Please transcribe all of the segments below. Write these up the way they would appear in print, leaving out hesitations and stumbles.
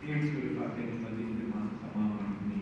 Needs کو لکھاتے ہیں مزید تمام اپنی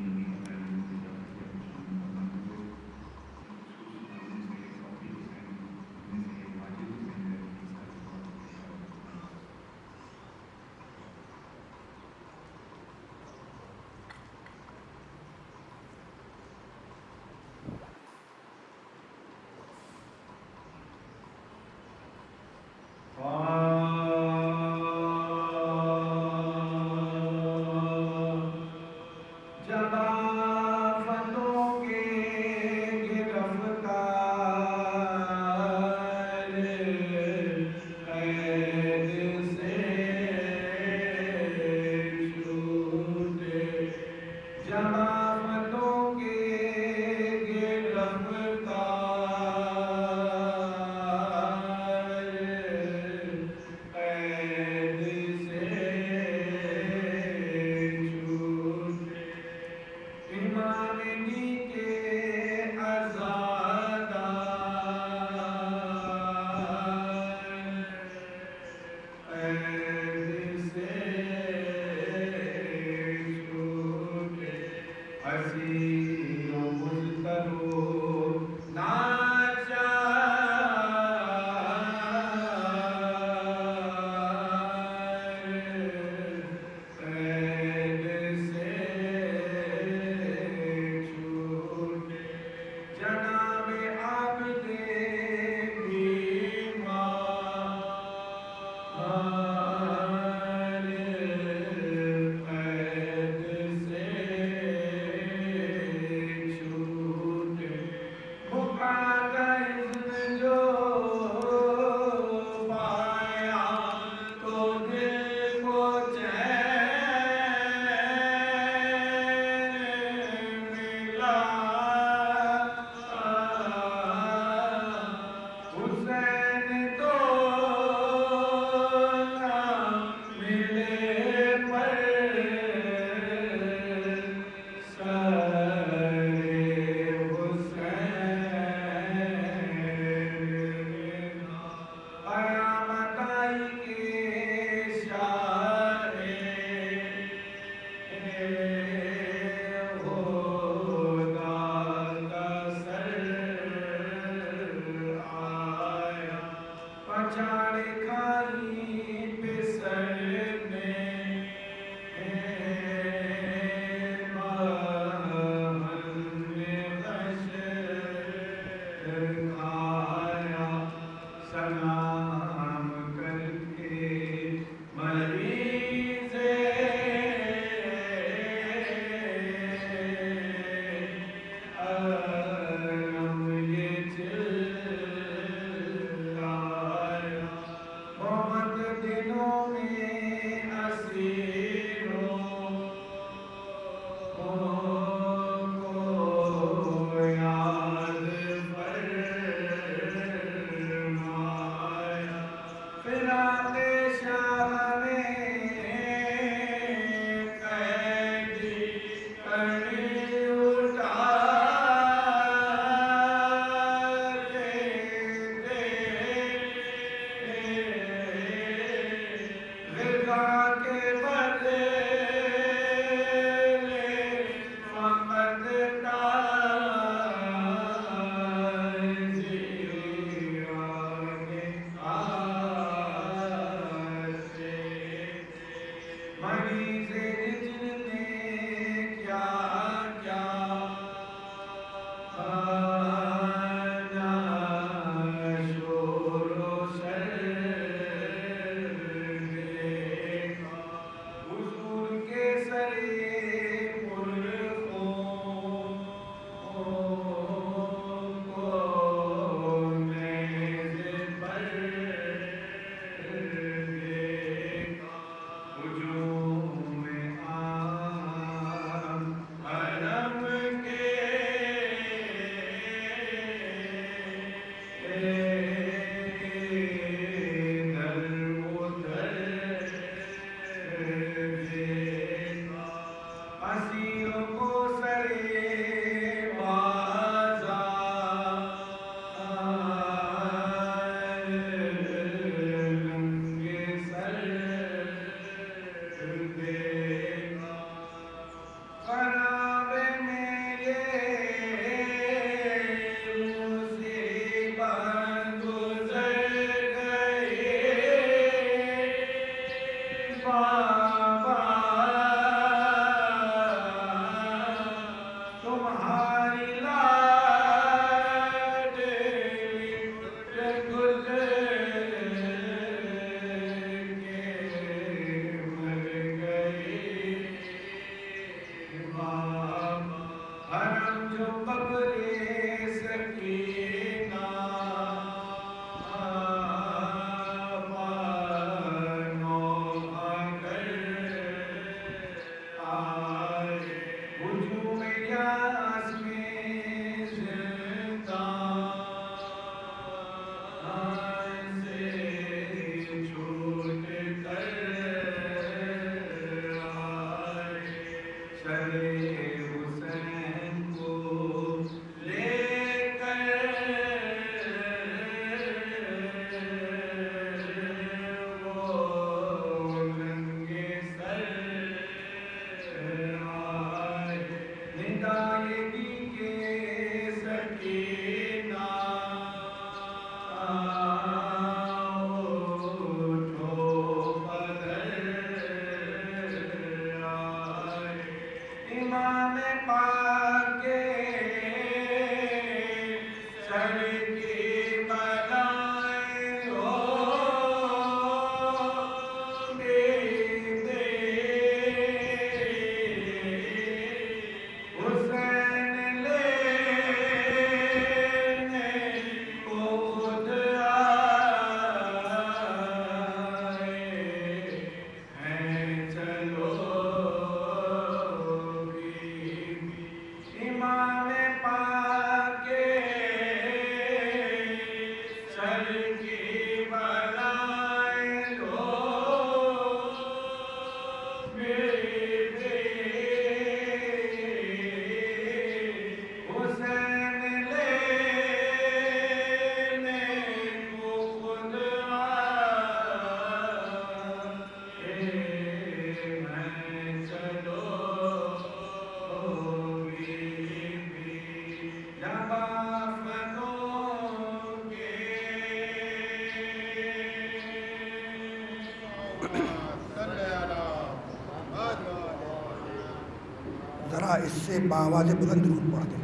ذرا اس سے بآواز بلند درود پڑھ دیں.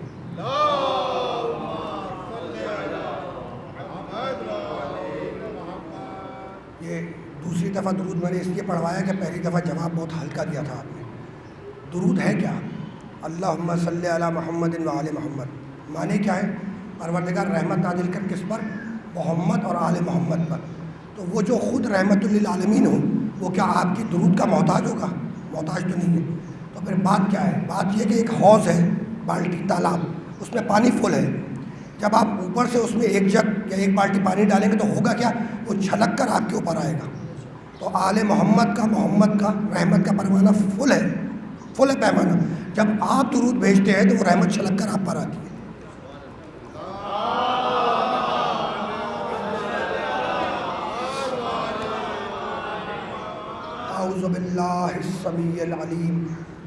یہ دوسری دفعہ درود میں نے اس لیے پڑھوایا کہ پہلی دفعہ جواب بہت ہلکا دیا تھا آپ نے. درود ہے کیا؟ اللہم صلی علی محمد و آل محمد. معنی کیا ہے؟ پروردگار رحمت نازل کر کس پر؟ محمد اور آل محمد پر. تو وہ جو خود رحمت للعالمین ہو وہ کیا آپ کی درود کا محتاج ہوگا؟ محتاج تو نہیں ہے. تو پھر بات کیا ہے؟ بات یہ کہ ایک حوض ہے، بالٹی، تالاب، اس میں پانی فل ہے. جب آپ اوپر سے اس میں ایک جگ یا ایک بالٹی پانی ڈالیں گے تو ہوگا کیا؟ وہ چھلک کر آپ کے اوپر آئے گا. تو آل محمد کا رحمت کا پیمانہ فل ہے پیمانہ. جب آپ درود بھیجتے ہیں تو وہ رحمت چھلک کر آپ پر آتی ہے. اعوذ باللہ السمیع العلیم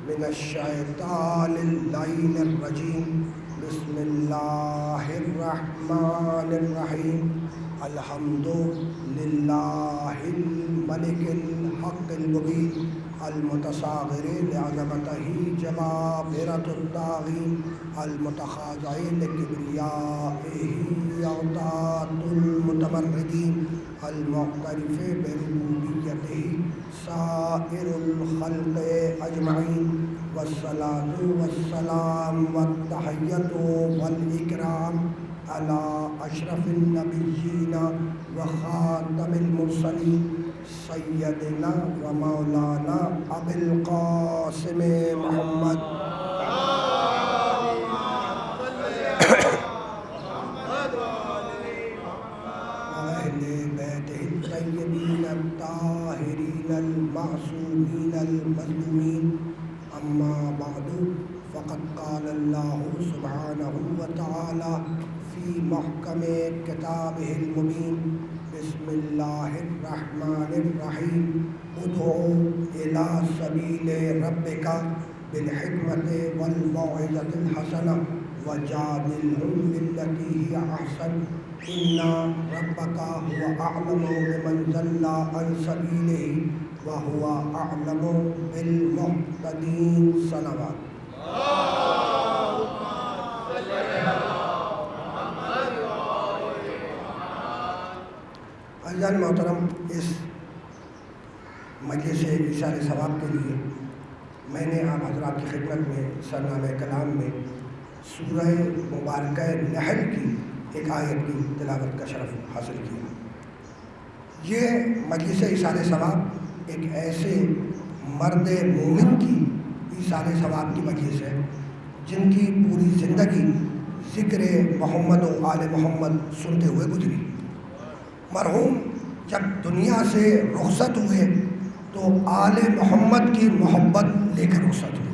من الشیطان اللعین الرجیم. بسم اللہ الرحمن الرحیم. الحمد للہ الملک الحق المبین المتصاغر لعظمتہ جبابرۃ الطاغین المتخاضع لکبریائہ عتاۃ المتمردین المعترف بربوبیتہ سائر الخلق اجمعین. والصلاۃ والسلام والتحیۃ والاکرام علی اشرف النبیین وخاتم المرسلین سیدنا و مولانا ابی القاسم محمد الطیبین الطاہرین المعصومین المظلومین. اما بعد فقد قال اللہ سبحانہ وتعالی فی محکم کتابہ المبین. بسم اللہ الرحمن الرحیم. ادعو الی سبیل ربک بالحکمت والموعظۃ الحسنہ وجادلہم باللتی ہی احسن. ان ربک هو اعلم بمن ضل عن سبیلہ وهو اعلم بالمهتدین. صلوات. عزیزان محترم، اس مجلس ایثار ثواب کے لیے میں نے آپ حضرات کی خدمت میں سرنامہ کلام میں سورہ مبارکہ نحل کی ایک آیت کی تلاوت کا شرف حاصل کیا. یہ مجلس ایثار ثواب ایک ایسے مرد مومن کی ایثار ثواب کی مجلس ہے جن کی پوری زندگی ذکر محمد و آل محمد سنتے ہوئے گزری. مرحوم جب دنیا سے رخصت ہوئے تو آل محمد کی محبت لے کر رخصت ہوئے.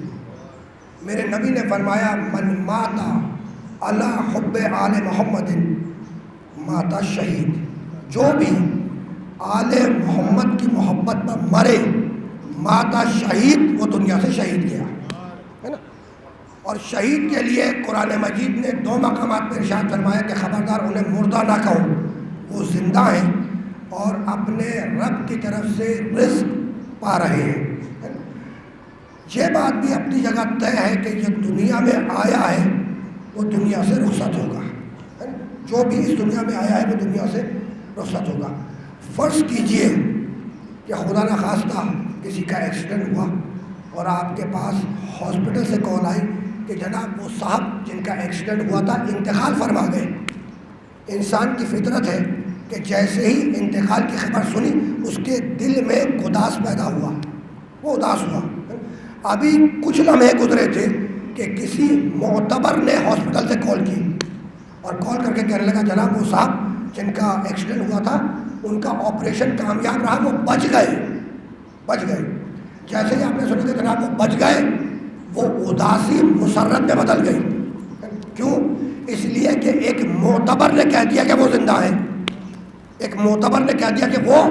میرے نبی نے فرمایا من ماتا علی حب آل محمد ماتا شہید. جو بھی آل محمد کی محبت پر مرے ماتا شہید، وہ دنیا سے شہید گیا ہے نا. اور شہید کے لیے قرآن مجید نے 2 مقامات پر ارشاد فرمایا کہ خبردار انہیں مردہ نہ کہو، وہ زندہ ہیں اور اپنے رب کی طرف سے رزق پا رہے ہیں. یہ بات بھی اپنی جگہ طے ہے کہ یہ دنیا میں آیا ہے وہ دنیا سے رخصت ہوگا. جو بھی اس دنیا میں آیا ہے وہ دنیا سے رخصت ہوگا. فرض کیجئے کہ خدا نخواستہ کسی کا ایکسیڈنٹ ہوا اور آپ کے پاس ہاسپٹل سے کال آئی کہ جناب وہ صاحب جن کا ایکسیڈنٹ ہوا تھا انتقال فرما گئے. انسان کی فطرت ہے کہ جیسے ہی انتقال کی خبر سنی اس کے دل میں اداس پیدا ہوا، وہ اداس ہوا. ابھی کچھ لمحے گزرے تھے کہ کسی معتبر نے ہاسپٹل سے کال کی اور کال کر کے کہنے لگا جناب وہ صاحب جن کا ایکسیڈنٹ ہوا تھا ان کا آپریشن کامیاب رہا، وہ بچ گئے. جیسے ہی آپ نے سنا کہ جناب وہ بچ گئے، وہ اداسی مسرت میں بدل گئی. کیوں؟ اس لیے کہ ایک معتبر نے کہہ دیا کہ وہ زندہ ہیں، ایک معتبر نے کہہ دیا کہ وہ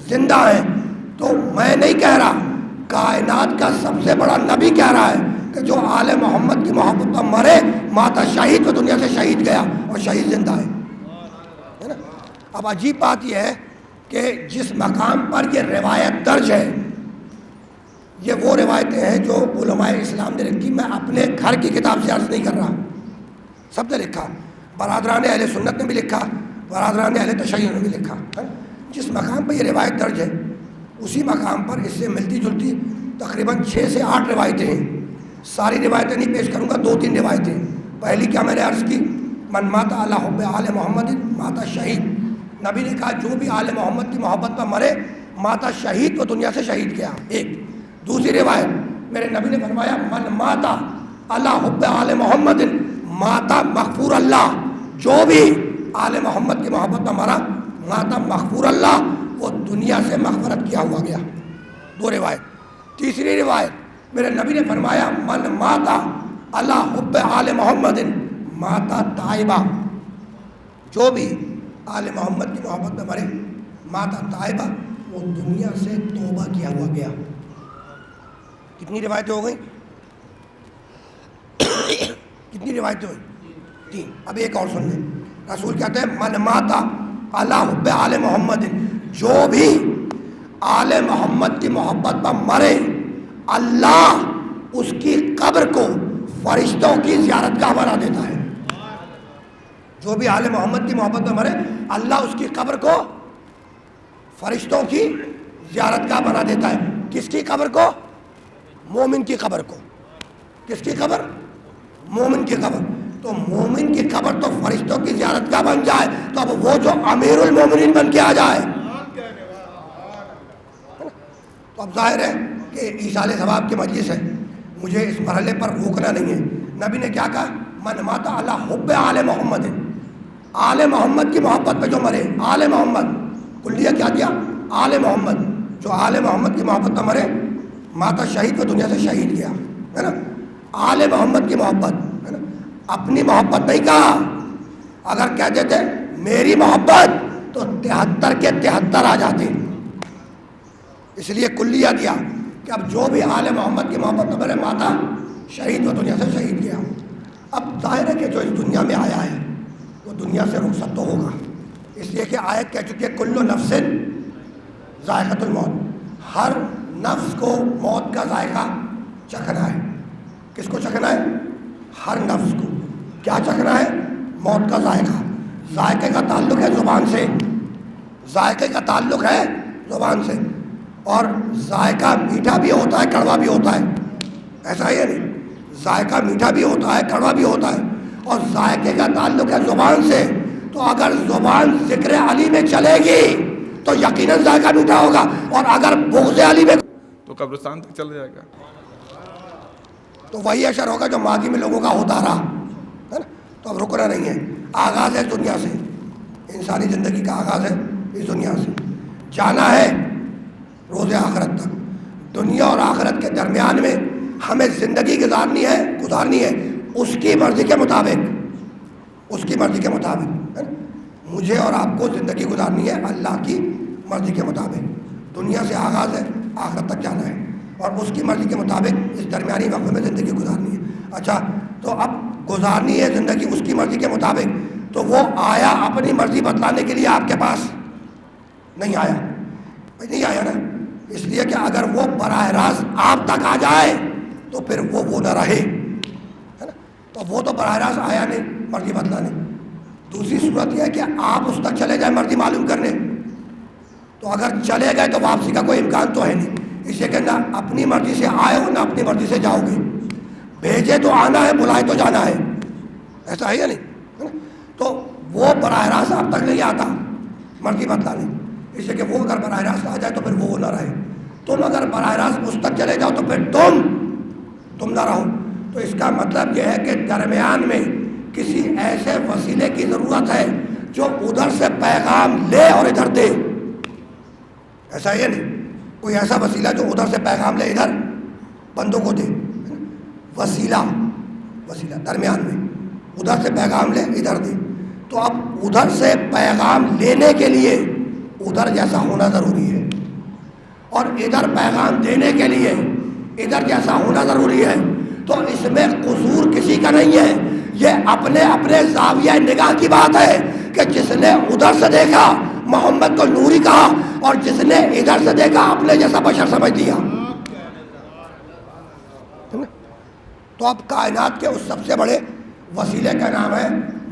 زندہ ہیں. تو میں نہیں کہہ رہا، کائنات کا سب سے بڑا نبی کہہ رہا ہے کہ جو آل محمد کی محبت پر مرے ماتا شہید، وہ دنیا سے شہید گیا اور شہید زندہ ہے نا. اب عجیب بات یہ ہے کہ جس مقام پر یہ روایت درج ہے، یہ وہ روایتیں ہیں جو علماء اسلام نے لکھی. میں اپنے گھر کی کتاب سے عرض نہیں کر رہا، سب نے لکھا، برادران اہل سنت نے بھی لکھا، برادران اہل تشیع نے بھی لکھا. جس مقام پر یہ روایت درج ہے اسی مقام پر اس سے ملتی جلتی تقریباً 6 سے 8 روایتیں ہیں. ساری روایتیں نہیں پیش کروں گا، 2-3 روایتیں. پہلی کیا میں نے عرض کی، من مات علی حب آل محمد ماتا شہید. نبی نے کہا جو بھی آل محمد کی محبت پر مرے ماتا شہید، وہ دنیا سے شہید گیا. ایک. دوسری روایت میرے نبی نے فرمایا من ماتا علی حب آل محمد ماتا مغفور اللہ. جو بھی آل محمد کی محبت پر مرا ماتا مغفور اللہ، وہ دنیا سے مغفرت کیا ہوا گیا. 2 روایت. تیسری روایت میرے نبی نے فرمایا من ماتا علی حب آل محمد ماتا طائبہ. جو بھی آل محمد کی محبت میں مرے ماتا طائبہ، وہ دنیا سے توبہ کیا ہوا گیا. کتنی روایتیں ہو گئیں؟ کتنی روایتیں ہوئی؟ 3. اب ایک اور سن لیں. رسول کہتے ہیں من ماتا علی حب آل محمد، جو بھی آل محمد کی محبت پر مرے اللہ اس کی قبر کو فرشتوں کی زیارت گاہ بنا دیتا ہے. جو بھی آل محمد کی محبت پر مرے اللہ اس کی قبر کو فرشتوں کی زیارت گاہ بنا دیتا ہے. کس کی قبر کو؟ مومن کی قبر کو. کس کی قبر؟ مومن کی قبر. تو مومن کی قبر تو فرشتوں کی زیارت گاہ بن جائے تو اب وہ جو امیر المومنین بن کے آ جائے. تو اب ظاہر ہے کہ ایصال ثواب کی مجلس ہے، مجھے اس مرحلے پر روکنا نہیں ہے. نبی نے کیا کہا؟ من ماتا علی حب آل محمد. آل محمد کی محبت پہ جو مرے، آل محمد کلیہ کیا دیا؟ آل محمد. جو آل محمد کی محبت پہ مرے ماتا شہید، وہ دنیا سے شہید گیا ہے نا. آل محمد کی محبت ہے نا، اپنی محبت نہیں کہا. اگر کہتے تھے میری محبت تو 73 کے 73 آ جاتے. اس لیے کلیہ دیا کہ اب جو بھی آل محمد کی محبت میں مرے ماتا شہید، وہ دنیا سے شہید گیا. اب ظاہر ہے کہ جو اس دنیا میں آیا ہے وہ دنیا سے رخصت تو ہوگا، اس لیے کہ آیت کہہ چکی ہے کل نفس ذائقۃ الموت. ہر نفس کو موت کا ذائقہ چکھنا ہے. کس کو چکھنا ہے؟ ہر نفس کو. کیا چکھنا ہے؟ موت کا ذائقہ. ذائقے کا تعلق ہے زبان سے، ذائقے کا تعلق ہے زبان سے. اور ذائقہ میٹھا بھی ہوتا ہے، کڑوا بھی ہوتا ہے. ایسا ہے یا نہیں؟ ذائقہ میٹھا بھی ہوتا ہے، کڑوا بھی ہوتا ہے. اور ذائقے کا تعلق ہے زبان سے. تو اگر زبان ذکر علی میں چلے گی تو یقیناً ذائقہ میٹھا ہوگا، اور اگر بغض علی میں تو قبرستان تک چل جائے گا. تو وہی اشر ہوگا جو ماضی میں لوگوں کا ہوتا رہا ہے نا. تو اب رکنا نہیں ہے. آغاز ہے دنیا سے، انسانی زندگی کا آغاز ہے اس دنیا سے. جانا ہے روز آخرت تک. دنیا اور آخرت کے درمیان میں ہمیں زندگی گزارنی ہے اس کی مرضی کے مطابق. اس کی مرضی کے مطابق ہے نا. مجھے اور آپ کو زندگی گزارنی ہے اللہ کی مرضی کے مطابق. دنیا سے آغاز ہے، آخرت تک جانا ہے، اور اس کی مرضی کے مطابق اس درمیانی وقت میں زندگی گزارنی ہے. اچھا، تو اب گزارنی ہے زندگی اس کی مرضی کے مطابق، تو وہ آیا اپنی مرضی بتلانے کے لیے آپ کے پاس؟ نہیں آیا. نہیں آیا نا. اس لیے کہ اگر وہ براہ راست آپ تک آ جائے تو پھر وہ نہ رہے ہے نا. تو وہ تو براہ راست آیا نہیں مرضی بتلانے. دوسری صورت یہ ہے کہ آپ اس تک چلے جائیں مرضی معلوم کرنے. تو اگر چلے گئے تو واپسی کا کوئی امکان تو ہے نہیں. اس لیے کہ نہ اپنی مرضی سے آئے ہو نہ اپنی مرضی سے جاؤ گے. بھیجے تو آنا ہے، بلائے تو جانا ہے. ایسا ہے یا نہیں؟ تو وہ براہ راست آپ تک نہیں آتا مرضی بتلانے. اس لیے کہ وہ اگر براہ راست آ جائے تو پھر وہ نہ رہے. تم اگر براہ راست اس تک چلے جاؤ تو پھر تم نہ رہو. تو اس کا مطلب یہ ہے کہ درمیان میں کسی ایسے وسیلے کی ضرورت ہے جو ادھر سے پیغام لے اور ادھر دے. ایسا یہ نہیں کوئی ایسا وسیلہ جو ادھر سے پیغام لے ادھر بندوں کو دے. وسیلہ درمیان میں ادھر سے پیغام لے ادھر دے. تو اب ادھر سے پیغام لینے کے لیے ادھر جیسا ہونا ضروری ہے اور ادھر پیغام دینے کے لیے ادھر جیسا ہونا ضروری ہے. تو اس میں قصور کسی کا نہیں ہے, یہ اپنے اپنے زاویہ نگاہ کی بات ہے کہ جس نے ادھر سے دیکھا محمد کو نوری کہا اور جس نے ادھر سے دیکھا اپنے جیسا بشر سمجھ دیا. تو اب کائنات کے اس سب سے بڑے وسیلے کا نام ہے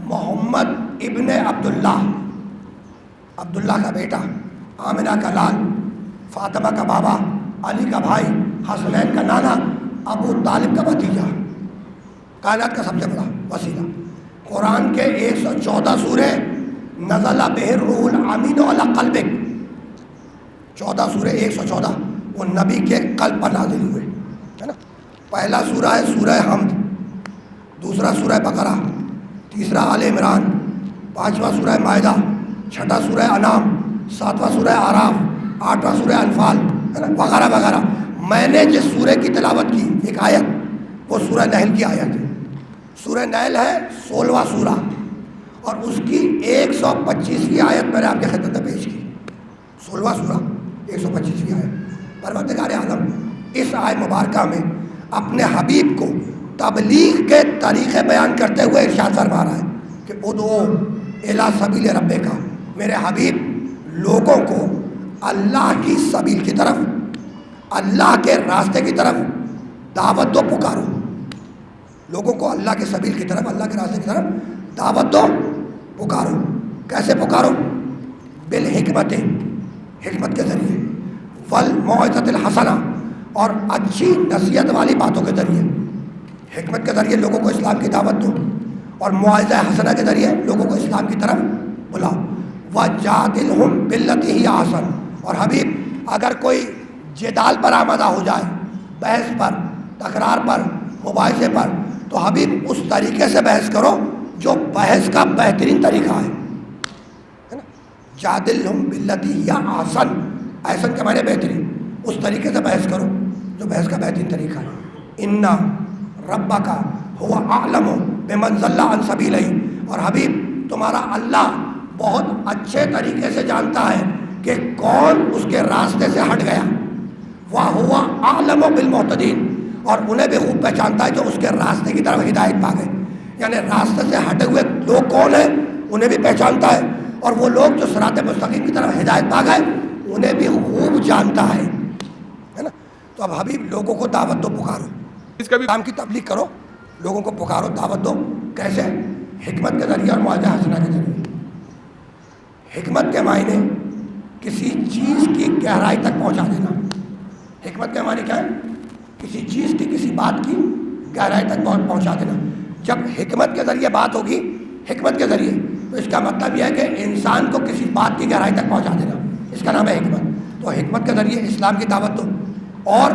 محمد ابن عبداللہ, عبداللہ کا بیٹا, آمنہ کا لال, فاطمہ کا بابا, علی کا بھائی, حسنین کا نانا, ابو طالب کا بھتیجا. کائنات کا سب سے بڑا وسیلہ. قرآن کے 114 سورے نزل بہ الروح الامین علی قلبک, 14 سورے 114 وہ نبی کے قلب پر نازل ہوئے ہے نا. پہلا سورہ ہے سورہ حمد, دوسرا سورہ بقرہ, تیسرا آل عمران, پانچواں سورہ مائدہ, چھٹا سورہ انعام, ساتواں سورہ اعراف, آٹھواں سورہ انفال وغیرہ وغیرہ. میں نے جس سورہ کی تلاوت کی ایک آیت وہ سورہ نحل کی آیت ہے. سورہ نحل ہے 16واں سورہ اور اس کی 125ویں آیت میں نے آپ کے خدمت میں پیش کی. 16واں سورہ 125ویں آیت. پروردگار عالم اس آیت مبارکہ میں اپنے حبیب کو تبلیغ کے طریقے بیان کرتے ہوئے ارشاد فرما رہا ہے کہ ادعو الی سبیل ربک, میرے حبیب لوگوں کو اللہ کی سبیل کی طرف, اللہ کے راستے کی طرف دعوت دو, پکارو. لوگوں کو اللہ کے سبیل کی طرف, اللہ کے راستے کی طرف دعوت دو, پکارو. کیسے پکارو؟ بالحکمت, حکمت کے ذریعے, والموعظۃ الحسنہ, اور اچھی نصیحت والی باتوں کے ذریعے. حکمت کے ذریعے لوگوں کو اسلام کی دعوت دو اور موعظہ حسنہ کے ذریعے لوگوں کو اسلام کی طرف بلاؤ. وجادلہم باللتی ہی احسن, اور حبیب اگر کوئی جدال پر آمادہ ہو جائے, بحث پر, تکرار پر, مباحثے پر, تو حبیب اس طریقے سے بحث کرو جو بحث کا بہترین طریقہ ہے نا. جادلہم باللتی ہی احسن, احسن کے معنی بہترین, اس طریقے سے بحث کرو جو بحث کا بہترین طریقہ ہے. ان ربک هو اعلم بمن ضل عن سبیلہ, اور حبیب تمہارا اللہ بہت اچھے طریقے سے جانتا ہے کہ کون اس کے راستے سے ہٹ گیا. وَهُوَ أَعْلَمُ بِالْمُهْتَدِينَ, اور انہیں بھی خوب پہچانتا ہے جو اس کے راستے کی طرف ہدایت پا گئے. یعنی راستے سے ہٹے ہوئے لوگ کون ہیں انہیں بھی پہچانتا ہے, اور وہ لوگ جو صراط مستقیم کی طرف ہدایت پا گئے انہیں بھی خوب جانتا ہے نا. تو اب حبیب لوگوں کو دعوت دو, پکارو, اس کا بھی کام کی تبلیغ کرو, لوگوں کو پکارو, دعوت دو. کیسے؟ حکمت کے ذریعے اور موعظہ حسنہ کے ذریعے. حکمت کے معنی کسی چیز کی گہرائی تک پہنچا دینا. حکمت کے معنی کیا ہے؟ کسی چیز کی, کسی بات کی گہرائی تک پہنچا دینا. جب حکمت کے ذریعے بات ہوگی, حکمت کے ذریعے, تو اس کا مطلب یہ ہے کہ انسان کو کسی بات کی گہرائی تک پہنچا دینا, اس کا نام ہے حکمت. تو حکمت کے ذریعے اسلام کی دعوت دو اور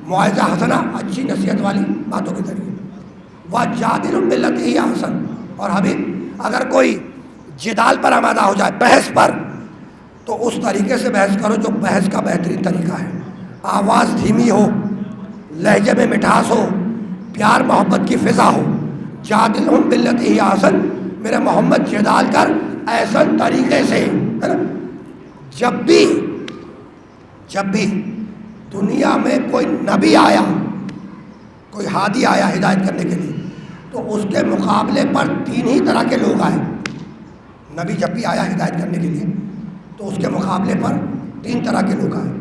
موعظہ حسنہ اچھی نصیحت والی باتوں کے ذریعے. وَجَادِلْهُم بِالَّتِی ہِیَ احسن, اور حبیب اگر کوئی جدال پر آمادہ ہو جائے, بحث پر, تو اس طریقے سے بحث کرو جو بحث کا بہترین طریقہ ہے. آواز دھیمی ہو, لہجے میں مٹھاس ہو, پیار محبت کی فضا ہو. جادلہم باللتی ہی احسن, میرے محمد جدال کر احسن طریقے سے, ہے نا. جب بھی دنیا میں کوئی نبی آیا, کوئی ہادی آیا ہدایت کرنے کے لیے, تو اس کے مقابلے پر 3 ہی طرح کے لوگ آئے. نبی جب بھی آیا ہدایت کرنے کے لیے تو اس کے مقابلے پر 3 طرح کے لوگ آئے.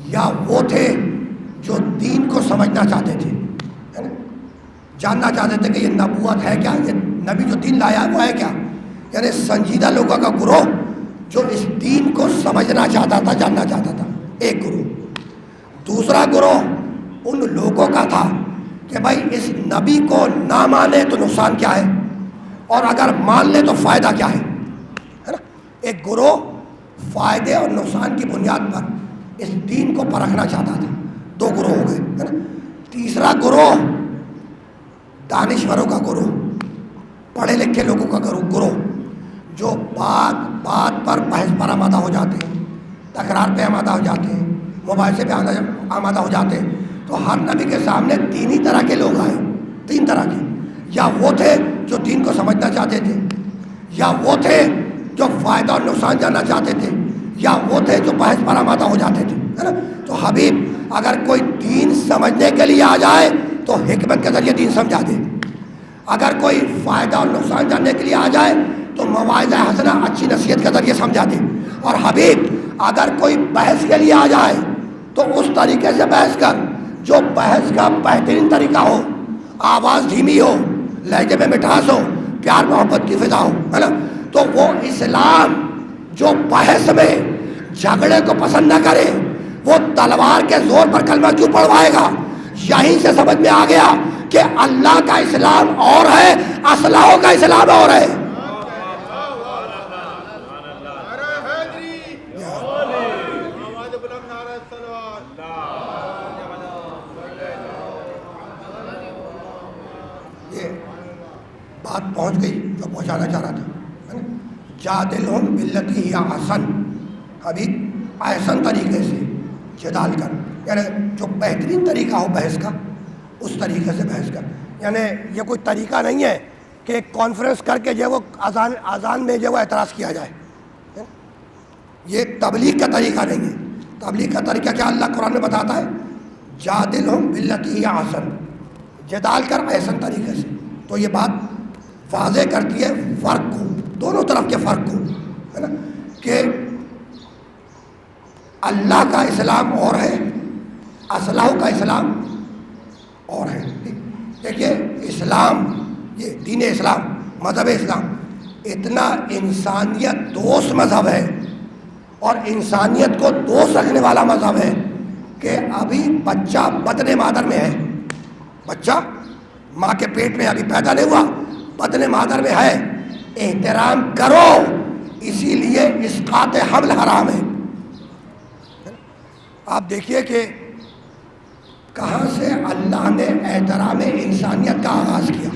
یا وہ تھے جو دین کو سمجھنا چاہتے تھے, ہے نا, جاننا چاہتے تھے کہ یہ نبوت ہے کیا, یہ نبی جو دین لایا ہے وہ ہے کیا. یعنی سنجیدہ لوگوں کا گروہ جو اس دین کو سمجھنا چاہتا تھا, جاننا چاہتا تھا, ایک گروہ. دوسرا گروہ ان لوگوں کا تھا کہ بھائی اس نبی کو نہ مانے تو نقصان کیا ہے, اور اگر مان لے تو فائدہ کیا ہے نا. ایک گروہ فائدے اور نقصان کی بنیاد پر اس دین کو پرکھنا چاہتا تھا. 2 گروہ ہو گئے, ہے نا. تیسرا گروہ دانشوروں کا گروہ, پڑھے لکھے لوگوں کا گروہ, جو بات بات پر بحث پر آمادہ ہو جاتے ہیں، تکرار پہ آمادہ ہو جاتے ہیں، مباحثے پہ آمادہ ہو جاتے ہیں، تو ہر نبی کے سامنے تین ہی طرح کے لوگ آئے، تین طرح کے. یا وہ تھے جو دین کو سمجھنا چاہتے تھے، یا وہ تھے جو فائدہ اور نقصان جاننا چاہتے تھے، یا وہ تھے جو بحث پر آمادہ ہو جاتے تھے، ہے نا. تو حبیب اگر کوئی دین سمجھنے کے لیے آ جائے تو حکمت کے ذریعے دین سمجھا دے. اگر کوئی فائدہ اور نقصان جاننے کے لیے آ جائے تو مواعظہ حسنہ اچھی نصیحت کے ذریعے سمجھا دے. اور حبیب اگر کوئی بحث کے لیے آ جائے تو اس طریقے سے بحث کر جو بحث کا بہترین طریقہ ہو، آواز دھیمی ہو، لہجے میں مٹھاس ہو، پیار محبت کی فضا ہو، ہے نا. تو وہ اسلام جو بحث میں جھگڑے کو پسند نہ کرے، وہ تلوار کے زور پر کلمہ کیوں پڑھوائے گا؟ یہیں سے سمجھ میں آ گیا کہ اللہ کا اسلام اور ہے، اصلاحوں کا اسلام اور ہے. یہ بات پہنچ گئی جو پہنچانا چاہ رہا تھا. جادلہم باللتی ہی احسن، ابھی احسن طریقے سے جدال کر، یعنی جو بہترین طریقہ ہو بحث کا اس طریقے سے بحث کر. یعنی یہ کوئی طریقہ نہیں ہے کہ کانفرنس کر کے جو وہ اذان میں جو وہ اعتراض کیا جائے. یہ تبلیغ کا طریقہ نہیں ہے. تبلیغ کا طریقہ کیا اللہ قرآن میں بتاتا ہے؟ جادلہم باللتی ہی احسن، جدال کر احسن طریقے سے. تو یہ بات واضح کرتی ہے فرق کو، دونوں طرف کے فرق کو، ہے نا، کہ اللہ کا اسلام اور ہے، اصلاحوں کا اسلام اور ہے. دیکھیے اسلام، یہ دین اسلام، مذہب اسلام اتنا انسانیت دوست مذہب ہے اور انسانیت کو دوست رکھنے والا مذہب ہے کہ ابھی بچہ بطن مادر میں ہے، بچہ ماں کے پیٹ میں ابھی پیدا نہیں ہوا، بطن مادر میں ہے، احترام کرو، اسی لیے اسقاط حمل حرام ہے. آپ دیکھیے کہ کہاں سے اللہ نے احترام انسانیت کا آغاز کیا.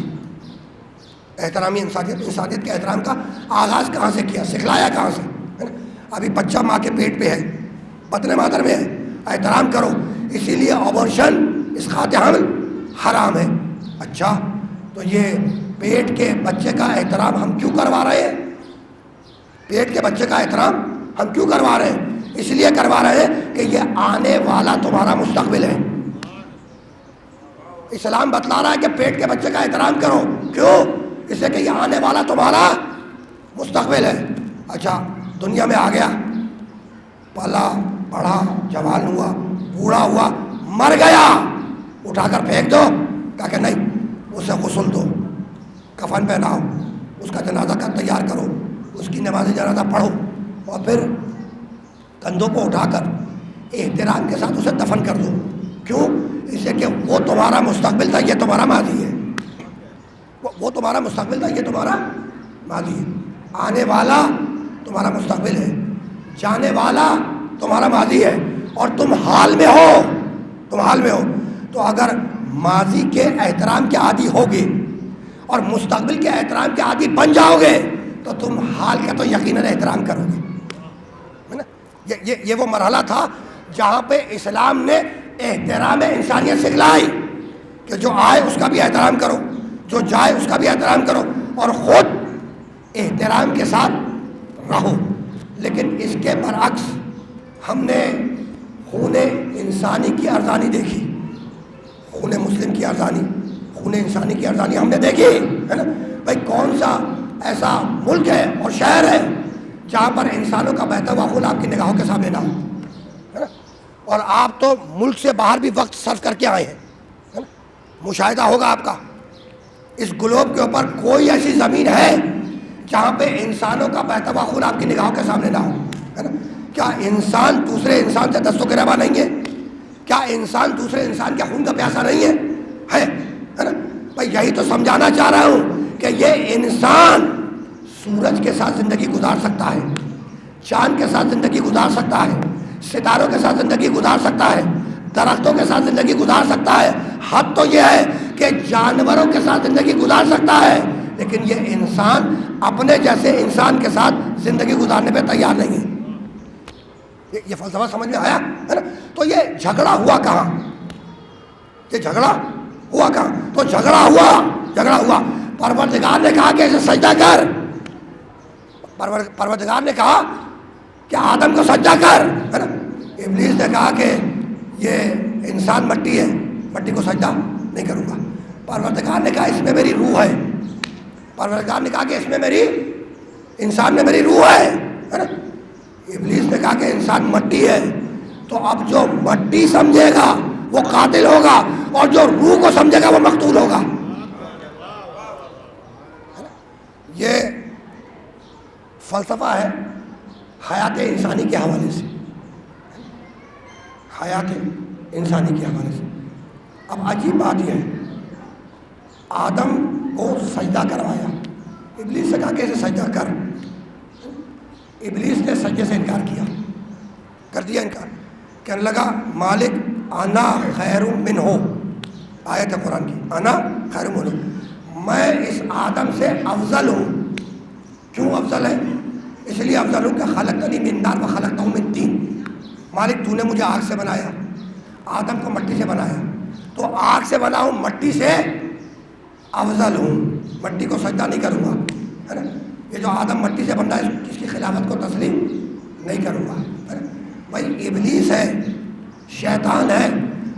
احترام انسانیت کے احترام کا آغاز کہاں سے کیا، سکھلایا کہاں سے؟ ابھی بچہ ماں کے پیٹ پہ ہے، بطن مادر میں ہے، احترام کرو، اسی لیے ابورشن، اسقاط حمل حرام ہے. اچھا تو یہ پیٹ کے بچے کا احترام ہم کیوں کروا رہے ہیں؟ پیٹ کے بچے کا احترام ہم کیوں کروا رہے ہیں؟ اس لیے کروا رہے ہیں کہ یہ آنے والا تمہارا مستقبل ہے. اسلام بتلا رہا ہے کہ پیٹ کے بچے کا احترام کرو. کیوں؟ اس لیے کہ یہ آنے والا تمہارا مستقبل ہے. اچھا دنیا میں آ گیا، پلا بڑھا، جوان ہوا، بوڑھا ہوا، مر گیا، اٹھا کر پھینک دو؟ کہا کہ نہیں، اسے غسل دو، کفن پہناؤ، اس کا جنازہ کا تیار کرو، اس کی نماز جنازہ پڑھو، اور پھر کندھوں کو اٹھا کر احترام کے ساتھ اسے دفن کر دو. کیوں؟ اس لیے کہ وہ تمہارا مستقبل تھا، یہ تمہارا ماضی ہے. وہ تمہارا مستقبل تھا، یہ تمہارا ماضی ہے. آنے والا تمہارا مستقبل ہے، جانے والا تمہارا ماضی ہے، اور تم حال میں ہو، تم حال میں ہو. تو اگر ماضی کے احترام کے عادی ہوگے اور مستقبل کے احترام کے عادی بن جاؤ گے تو تم حال کا تو یقیناً احترام کرو گے. یہ وہ مرحلہ تھا جہاں پہ اسلام نے احترام انسانیت سکھلائی کہ جو آئے اس کا بھی احترام کرو، جو جائے اس کا بھی احترام کرو، اور خود احترام کے ساتھ رہو. لیکن اس کے برعکس ہم نے خون انسانی کی ارزانی دیکھی، خون مسلم کی ارزانی، خون انسانی کی ارزانی ہم نے دیکھی، ہے نا. بھائی کون سا ایسا ملک ہے اور شہر ہے جہاں پر انسانوں کا بہتا ہوا خون آپ کی نگاہوں کے سامنے نہ ہو، ہے نا. اور آپ تو ملک سے باہر بھی وقت صرف کر کے آئے ہیں، ہے نا. مشاہدہ ہوگا آپ کا، اس گلوب کے اوپر کوئی ایسی زمین ہے جہاں پہ انسانوں کا بہتا ہوا خون آپ کی نگاہوں کے سامنے نہ ہو، ہے نا. کیا انسان دوسرے انسان سے دست و گریباں نہیں ہے؟ کیا انسان دوسرے انسان کے خون کا پیاسا نہیں ہے نا. بھائی یہی تو سمجھانا چاہ رہا ہوں کہ یہ انسان سورج کے ساتھ زندگی گزار سکتا ہے، چاند کے ساتھ زندگی گزار سکتا ہے، ستاروں کے ساتھ زندگی گزار سکتا ہے، درختوں کے ساتھ زندگی گزار سکتا ہے. حد تو یہ ہے کہ جانوروں کے ساتھ زندگی گزار سکتا ہے، لیکن یہ انسان اپنے جیسے انسان کے ساتھ زندگی گزارنے پہ تیار نہیں ہے۔ یہ فلسفہ سمجھ میں آیا ہے نا؟ تو یہ جھگڑا ہوا کہاں؟ یہ جھگڑا ہوا کہاں؟ تو جھگڑا ہوا پروردگار نے کہا کہ اسے سجدہ کر، پروردگار نے کہا کہ آدم کو سجدہ کر، ہے نا؟ ابلیس نے کہا کہ یہ انسان مٹی ہے، مٹی کو سجدہ نہیں کروں گا۔ پروردگار نے کہا اس میں میری روح ہے، پروردگار نے کہا کہ اس میں میری، انسان میں میری روح ہے نا؟ ابلیس نے کہا کہ انسان مٹی ہے، تو اب جو مٹی سمجھے گا وہ قاتل ہوگا اور جو روح کو سمجھے گا وہ مقتول ہوگا۔ یہ فلسفہ ہے حیات انسانی کے حوالے سے، حیات انسانی کے حوالے سے۔ اب عجیب بات یہ ہے، آدم کو سجدہ کروایا، ابلیس سے کہا کہ اسے سجدہ کر، ابلیس نے سجدے سے انکار کیا، کر دیا انکار، کہنے لگا مالک انا خیر منہ، آیت ہے قرآن کی، انا خیر منہ، میں اس آدم سے افضل ہوں۔ کیوں افضل ہے؟ اس لیے افضل ہوں کہ خلقتنی من نار و خلقتہ من طین، مالک تو نے مجھے آگ سے بنایا، آدم کو مٹی سے بنایا، تو آگ سے بنا ہوں، مٹی سے افضل ہوں، مٹی کو سجدہ نہیں کروں گا، ہے نا؟ یہ جو آدم مٹی سے بن رہا ہے اس کی خلافت کو تسلیم نہیں کروں گا، ہے نا؟ بھائی ابلیس ہے، شیطان ہے،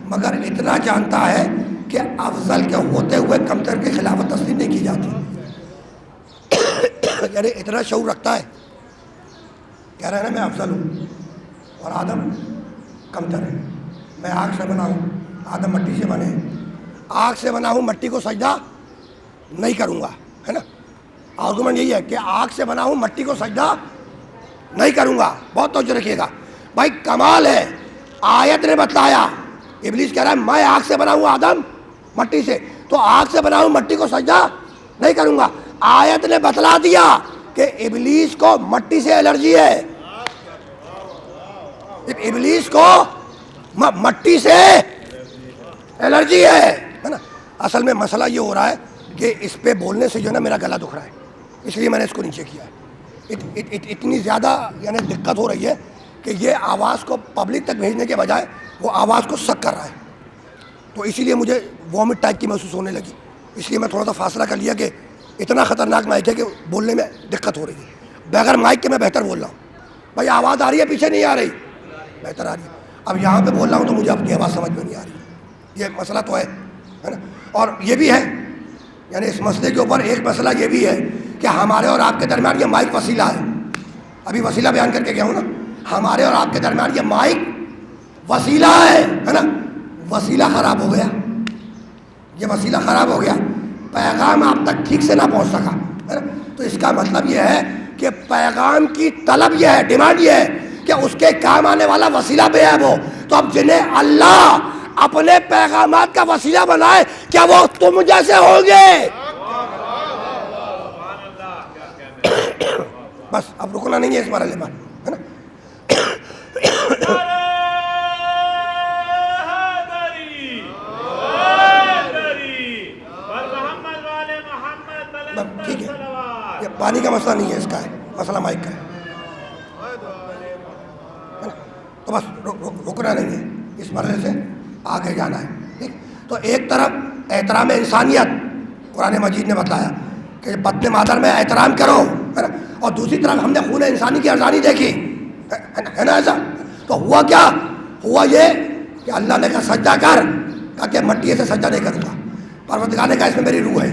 مگر اتنا جانتا ہے کہ افضل کے ہوتے ہوئے کمتر کی خلافت تسلیم نہیں کی جاتی، یعنی اتنا شعور رکھتا ہے، کہہ رہے ہیں نا میں افضل ہوں اور آدم کمتر ہے، میں آگ سے بنا ہوں، آدم مٹی سے بنے، آگ سے بنا ہوں، مٹی کو سجدہ نہیں کروں گا، ہے نا؟ آرگومنٹ یہی ہے کہ آگ سے بنا ہوں، مٹی کو سجدہ نہیں کروں گا۔ بہت توجہ رکھیے گا بھائی، کمال ہے، آیت نے بتلایا، ابلیس کہہ رہا ہے میں آگ سے بنا ہوں، آدم مٹی سے، تو آگ سے بنا ہوں، مٹی کو سجدہ نہیں کروں گا۔ آیت نے بتلا دیا کہ ابلیس کو مٹی سے الرجی ہے، ابلیس کو مٹی سے الرجی ہے نا؟ اصل میں مسئلہ یہ ہو رہا ہے کہ اس پہ بولنے سے جو ہے نا میرا گلا دکھ رہا ہے، اس لیے میں نے اس کو نیچے کیا ہے۔ اتنی زیادہ یعنی دقت ہو رہی ہے کہ یہ آواز کو پبلک تک بھیجنے کے بجائے وہ آواز کو سک کر رہا ہے، تو اسی لیے مجھے وامٹ ٹائپ کی محسوس ہونے لگی، اس لیے میں تھوڑا سا فاصلہ کر لیا کہ اتنا خطرناک مائک ہے کہ بولنے میں دقت ہو رہی ہے۔ بغیر مائک کے میں بہتر بول رہا ہوں، بھائی آواز آ رہی ہے، پیچھے نہیں آ رہی، بہتر آ رہی ہے۔ اب یہاں پہ بول رہا ہوں تو مجھے اپنی آواز سمجھ میں نہیں آ رہی، یہ مسئلہ تو ہے نا؟ اور یہ بھی ہے، یعنی اس مسئلے کے اوپر ایک مسئلہ یہ بھی ہے کہ ہمارے اور آپ کے درمیان یہ مائک وسیلہ ہے، ابھی وسیلہ بیان کر کے گیا ہوں نا، ہمارے اور آپ کے درمیان یہ مائک وسیلہ ہے نا؟ وسیلہ خراب ہو گیا، یہ وسیلہ خراب ہو گیا، پیغام آپ تک ٹھیک سے نہ پہنچ سکا، ہے نا؟ تو اس کا مطلب یہ ہے کہ پیغام کی طلب یہ ہے، ڈیمانڈ یہ ہے کہ اس کے کام آنے والا وسیلہ بے عیب ہو۔ تو اب جنہیں اللہ اپنے پیغامات کا وسیلہ بنائے، کیا وہ تم جیسے ہوں گے؟ بس اب رکنا نہیں ہے اس مرحلے پر، ہے نا؟ ٹھیک ہے، یہ پانی کا مسئلہ نہیں ہے، اس کا ہے مسئلہ مائک کا ہے نا؟ تو بس رکنا نہیں ہے، اس مرحلے سے آگے جانا ہے، ٹھیک؟ تو ایک طرف احترام انسانیت قرآن مجید نے بتلایا کہ بطن مادر میں احترام کرو، ہے نا؟ اور دوسری طرف ہم نے خون انسانی کی ارزانی دیکھی، ہے نا ایسا؟ تو ہوا کیا؟ ہوا یہ کہ اللہ نے کہا سجدہ کر، کہا کہ مٹی سے سجدہ نہیں کروں گا، پروردگار نے کہا اس میں میری روح ہے،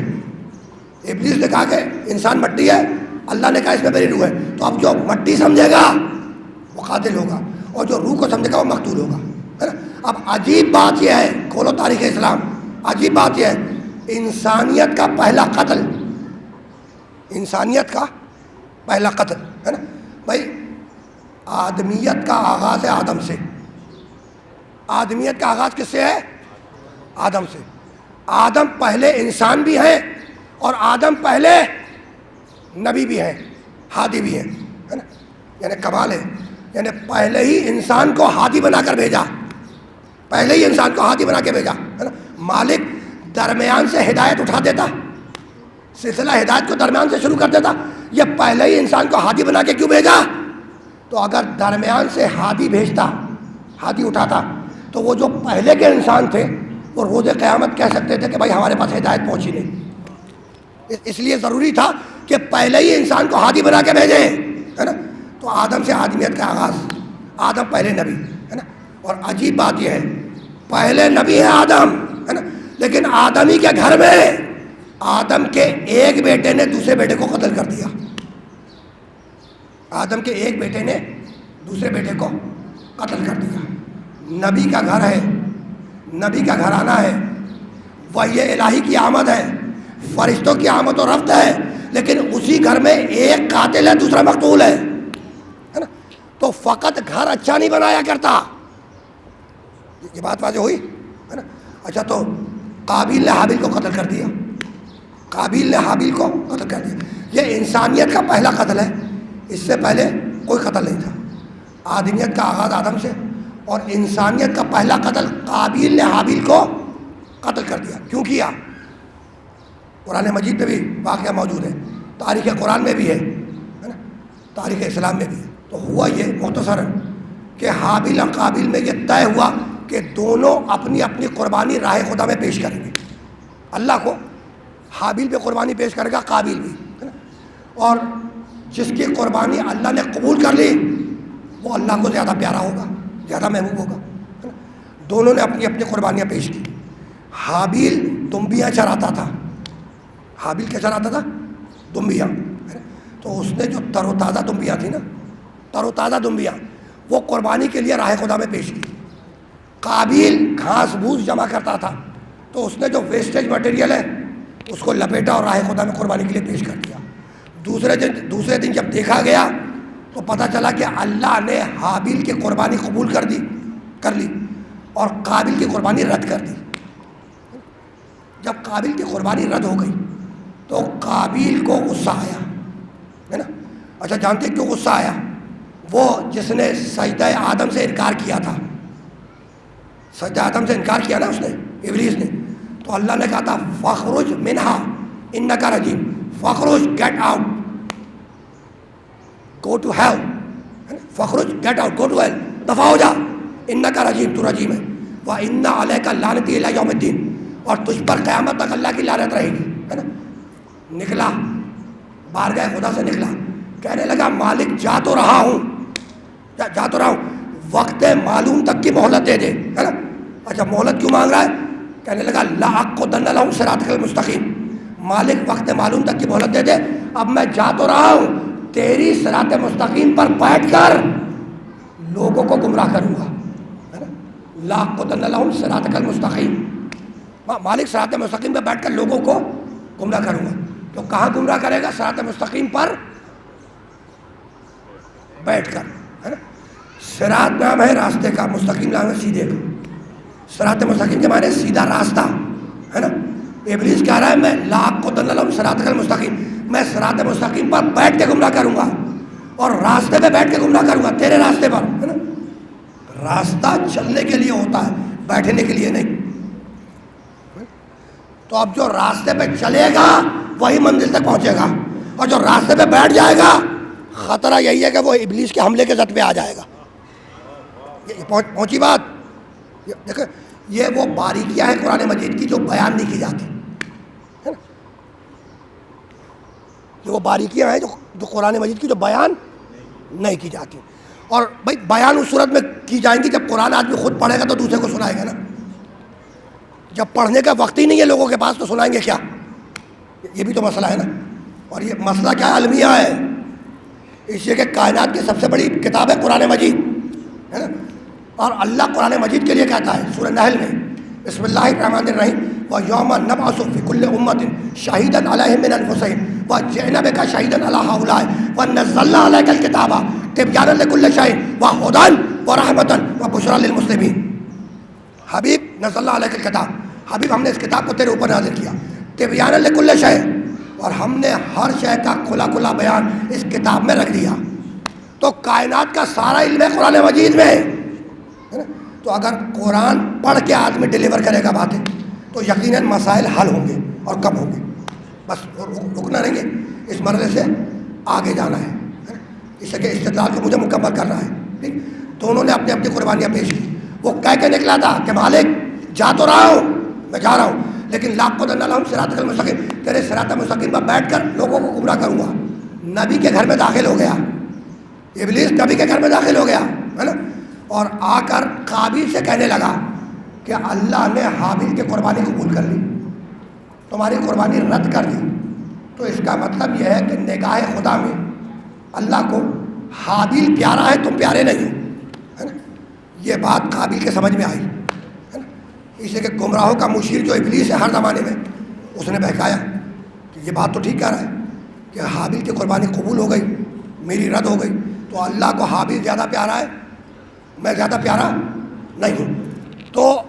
ابلیس نے کہا کہ انسان مٹی ہے، اللہ نے کہا اس میں میری روح ہے، تو اب جو مٹی سمجھے گا وہ قاتل ہوگا اور جو روح کو سمجھے گا وہ مقتول ہوگا، ہے نا؟ اب عجیب بات یہ ہے، کھولو تاریخ اسلام، عجیب بات یہ ہے، انسانیت کا پہلا قتل، انسانیت کا پہلا قتل، ہے نا بھائی؟ آدمیت کا آغاز ہے آدم سے، آدمیت کا آغاز کس سے ہے؟ آدم سے۔ آدم پہلے انسان بھی ہیں اور آدم پہلے نبی بھی ہیں، ہادی بھی ہیں، ہے نا؟ یعنی کمال ہے، یعنی پہلے ہی انسان کو ہادی بنا کر بھیجا، پہلے ہی انسان کو ہادی بنا کے بھیجا، ہے نا؟ مالک درمیان سے ہدایت اٹھا دیتا، سلسلہ ہدایت کو درمیان سے شروع کر دیتا. یہ پہلے ہی انسان کو ہادی بنا کے کیوں بھیجا؟ تو اگر درمیان سے ہادی بھیجتا، ہادی اٹھاتا، تو وہ جو پہلے کے انسان تھے وہ روز قیامت کہہ سکتے تھے کہ بھائی ہمارے پاس ہدایت پہنچی نہیں. اس لیے ضروری تھا کہ پہلے ہی انسان کو ہادی بنا کے بھیجیں، ہے نا. تو آدم سے آدمیت کا آغاز، آدم پہلے نبی، ہے نا. اور عجیب بات یہ ہے، پہلے نبی ہے آدم، ہے نا، لیکن آدمی کے گھر میں آدم کے ایک بیٹے نے دوسرے بیٹے کو قتل کر دیا. آدم کے ایک بیٹے نے دوسرے بیٹے کو قتل کر دیا. نبی کا گھر ہے، نبی کا گھرانہ ہے، وحی الہی کی آمد ہے، فرشتوں کی آمد و رفت ہے، لیکن اسی گھر میں ایک قاتل ہے، دوسرا مقتول ہے نا. تو فقط گھر اچھا نہیں بنایا کرتا. یہ بات واضح ہوئی ہے نا. اچھا، تو قابیل نے حابیل کو قتل کر دیا، قابیل نے حابیل کو قتل کر دیا. یہ انسانیت کا پہلا قتل ہے، اس سے پہلے کوئی قتل نہیں تھا. آدمیت کا آغاز آدم سے، اور انسانیت کا پہلا قتل قابیل نے حابیل کو قتل کر دیا. کیوں کیا؟ قرآن مجید میں بھی واقعہ موجود ہے، تاریخ قرآن میں بھی ہے نا، تاریخ اسلام میں بھی ہے. تو ہوا یہ مختصر کہ حابیل اور قابیل میں یہ طے ہوا کہ دونوں اپنی اپنی قربانی راہ خدا میں پیش کریں گے. اللہ کو حابیل پہ قربانی پیش کرے گا، قابیل بھی، ہے نا. اور جس کی قربانی اللہ نے قبول کر لی وہ اللہ کو زیادہ پیارا ہوگا، زیادہ محبوب ہوگا، ہے نا. دونوں نے اپنی اپنی قربانیاں پیش کی. حابیل دمبیاں چراتا تھا. حابیل کیا چراتا تھا؟ دمبیاں. تو اس نے جو تر و تازہ دمبیاں تھیں نا، تر و تازہ دمبیاں، وہ قربانی کے لیے راہ خدا میں پیش کی. قابیل گھاس بھوس جمع کرتا تھا، تو اس نے جو ویسٹیج مٹیریل ہے اس کو لپیٹا اور راہ خدا میں قربانی کے لیے پیش کر دیا. دوسرے دن جب دیکھا گیا تو پتہ چلا کہ اللہ نے حابیل کی قربانی قبول کر لی اور قابیل کی قربانی رد کر دی. جب قابیل کی قربانی رد ہو گئی تو قابیل کو غصہ آیا، ہے نا. اچھا، جانتے کیوں غصہ آیا؟ وہ جس نے سجدہ آدم سے انکار کیا تھا، سجدہ آدم سے انکار کیا نا اس نے، ابلیس نے. تو اللہ نے کہا تھا فخرج منہا انکا رجیم، فخرج get out, go to hell, فخرج get out, go to hell, دفع ہو جا، انکا رجیم، تو رجیم ہے. وَإِنَّ عَلَيْكَ اللَّعْنَةَ إِلَىٰ يَوْمِ الدِّينِ، اور تجھ پر قیامت تک اللہ کی لعنت رہے گی، ہے نا. نکلا بارگاہ خدا سے، نکلا، کہنے لگا مالک جا تو رہا ہوں، جا تو رہا ہوں، وقت معلوم تک کی مہلت دے دے، ہے نا. اچھا، مہلت کیوں مانگ رہا ہے؟ کہنے لگا لَأَقْعُدَنَّ لَهُمْ صِرَاطَكَ الْمُسْتَقِيمَ، مالک وقت معلوم تک کی مہلت دے دے، اب میں جا تو رہا ہوں، تیری صراط مستقیم پر بیٹھ کر لوگوں کو گمراہ کروں گا، ہے نا. لَأَقْعُدَنَّ لَهُمْ صِرَاطَكَ الْمُسْتَقِيمَ، مالک صراط مستقیم پر بیٹھ کر لوگوں کو گمراہ کروں گا. تو کہاں گمراہ کرے گا؟ صراط مستقیم پر بیٹھ کر، ہے نا. صراط نام ہے راستے کا، مستقیم نام ہے سیدھے کا. صراط مستقیم کے معنی سیدھا راستہ، ہے نا. ابلیس کہہ رہا ہے میں لَأَقْعُدَنَّ لَهُمْ صِرَاطَكَ الْمُسْتَقِيمَ، میں صراط مستقیم پر بیٹھ کے گمراہ کروں گا، اور راستے پہ بیٹھ کے گمراہ کروں گا، تیرے راستے پر، ہے نا. راستہ چلنے کے لیے ہوتا ہے، بیٹھنے کے لیے نہیں. تو اب جو راستے پہ چلے گا وہی منزل تک پہنچے گا، اور جو راستے پہ بیٹھ جائے گا خطرہ یہی ہے کہ وہ ابلیس کے حملے کے زد پہ آ جائے گا. یہ پہنچی بات. دیکھیں، یہ وہ باریکیاں ہیں قرآن مجید کی جو بیان نہیں کی جاتی، ہے نا. یہ وہ باریکیاں ہیں جو قرآن مجید کی جو بیان نہیں کی جاتی. اور بھائی بیان اس صورت میں کی جائیں گی جب قرآن آدمی خود پڑھے گا تو دوسرے کو سنائے گا نا. جب پڑھنے کا وقت ہی نہیں ہے لوگوں کے پاس تو سنائیں گے کیا؟ یہ بھی تو مسئلہ ہے نا. اور یہ مسئلہ کیا المیہ ہے، اس لیے کہ کائنات کی سب سے بڑی کتاب ہے قرآن مجید، ہے نا. اور اللہ قرآن مجید کے لیے کہتا ہے سورہ نحل میں، بسم اللہ الرحمن الرحیم، وَيَوْمَ نَبْعَثُ فِي كُلِّ أُمَّةٍ شَهِيدًا عَلَيْهِمْ مِنْ أَنفُسِهِمْ وَجِئْنَا بِكَ شَهِيدًا عَلَىٰ هَٰؤُلَاءِ وَنَزَّلْنَا عَلَيْكَ الْكِتَابَ تِبْيَانًا لِكُلِّ شَيْءٍ وَهُدًى وَرَحْمَةً وَبُشْرَىٰ لِلْمُسْلِمِينَ. حبیب نزلنا علیک الکتاب، حبیب ہم نے اس کتاب کو تیرے اوپر نازل کیا، تبیانا لکل شیء، اور ہم نے ہر شے کا کھلا کھلا بیان اس کتاب میں رکھ دیا. تو کائنات کا سارا علم ہے قرآن مجید میں، ہے نا. تو اگر قرآن پڑھ کے آدمی ڈیلیور کرے گا باتیں تو یقیناً مسائل حل ہوں گے، اور کب ہوں گے. بس رکنا نہیں ہے، اس مرحلے سے آگے جانا ہے، اس کے استدلال کو مجھے مکمل کرنا ہے. ٹھیک، دونوں نے اپنی اپنی قربانیاں پیش کی. وہ کہہ کے نکلا تھا کہ مالک جا تو رہا ہوں، میں جا رہا ہوں، لیکن لاقودن لہم صراطک المستقیم، تیرے صراط مستقیم پر بیٹھ کر لوگوں کو گمراہ کروں گا. نبی کے گھر میں داخل ہو گیا، ابلیس نبی کے گھر میں داخل ہو گیا ہے نا، اور آ کر قابیل سے کہنے لگا کہ اللہ نے حابیل کی قربانی قبول کر لی، تمہاری قربانی رد کر دی. تو اس کا مطلب یہ ہے کہ نگاہ خدا میں اللہ کو حابیل پیارا ہے، تم پیارے نہیں ہو، ہے نا. یہ بات قابیل کے سمجھ میں آئی، ہے نا. اس لیے کہ گمراہوں کا مشیر جو ابلیس ہے ہر زمانے میں، اس نے بہکایا کہ یہ بات تو ٹھیک کہہ رہا ہے کہ حابیل کی قربانی قبول ہو گئی، میری رد ہو گئی، تو اللہ کو حابیل زیادہ پیارا ہے، میں زیادہ پیارا نہیں ہوں. تو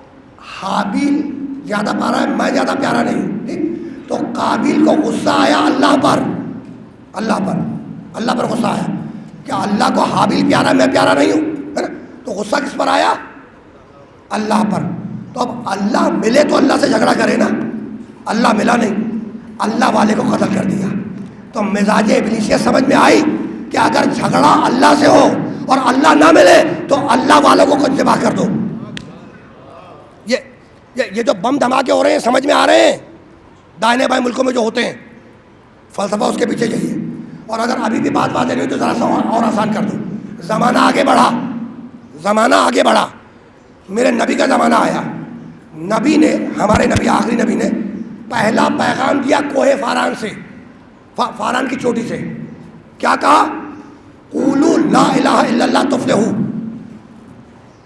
حابیل زیادہ پیارا ہے، میں زیادہ پیارا نہیں ہوں. ٹھیک، تو قابیل کو غصہ آیا اللہ پر غصہ آیا کہ اللہ کو حابیل پیارا ہے، میں پیارا نہیں ہوں، ہے نا. تو غصہ کس پر آیا؟ اللہ پر. تو اب اللہ ملے تو اللہ سے جھگڑا کرے نا، اللہ ملا نہیں، اللہ والے کو قتل کر دیا. تو مزاج ابلیسیت سمجھ میں آئی کہ اگر جھگڑا اللہ سے ہو اور اللہ نہ ملے تو اللہ والوں کو خود ذبح کر دو. یہ جو بم دھماکے ہو رہے ہیں سمجھ میں آ رہے ہیں دائیں بائیں ملکوں میں جو ہوتے ہیں، فلسفہ اس کے پیچھے یہی ہے. اور اگر ابھی بھی بات واضح نہیں ہوئی تو ذرا سا اور آسان کر دو. زمانہ آگے بڑھا، میرے نبی کا زمانہ آیا. نبی نے، ہمارے نبی، آخری نبی نے پہلا پیغام دیا کوہ فاران سے، فاران کی چوٹی سے. کیا کہا؟ قولوا لا الہ الا اللہ تفلحوا.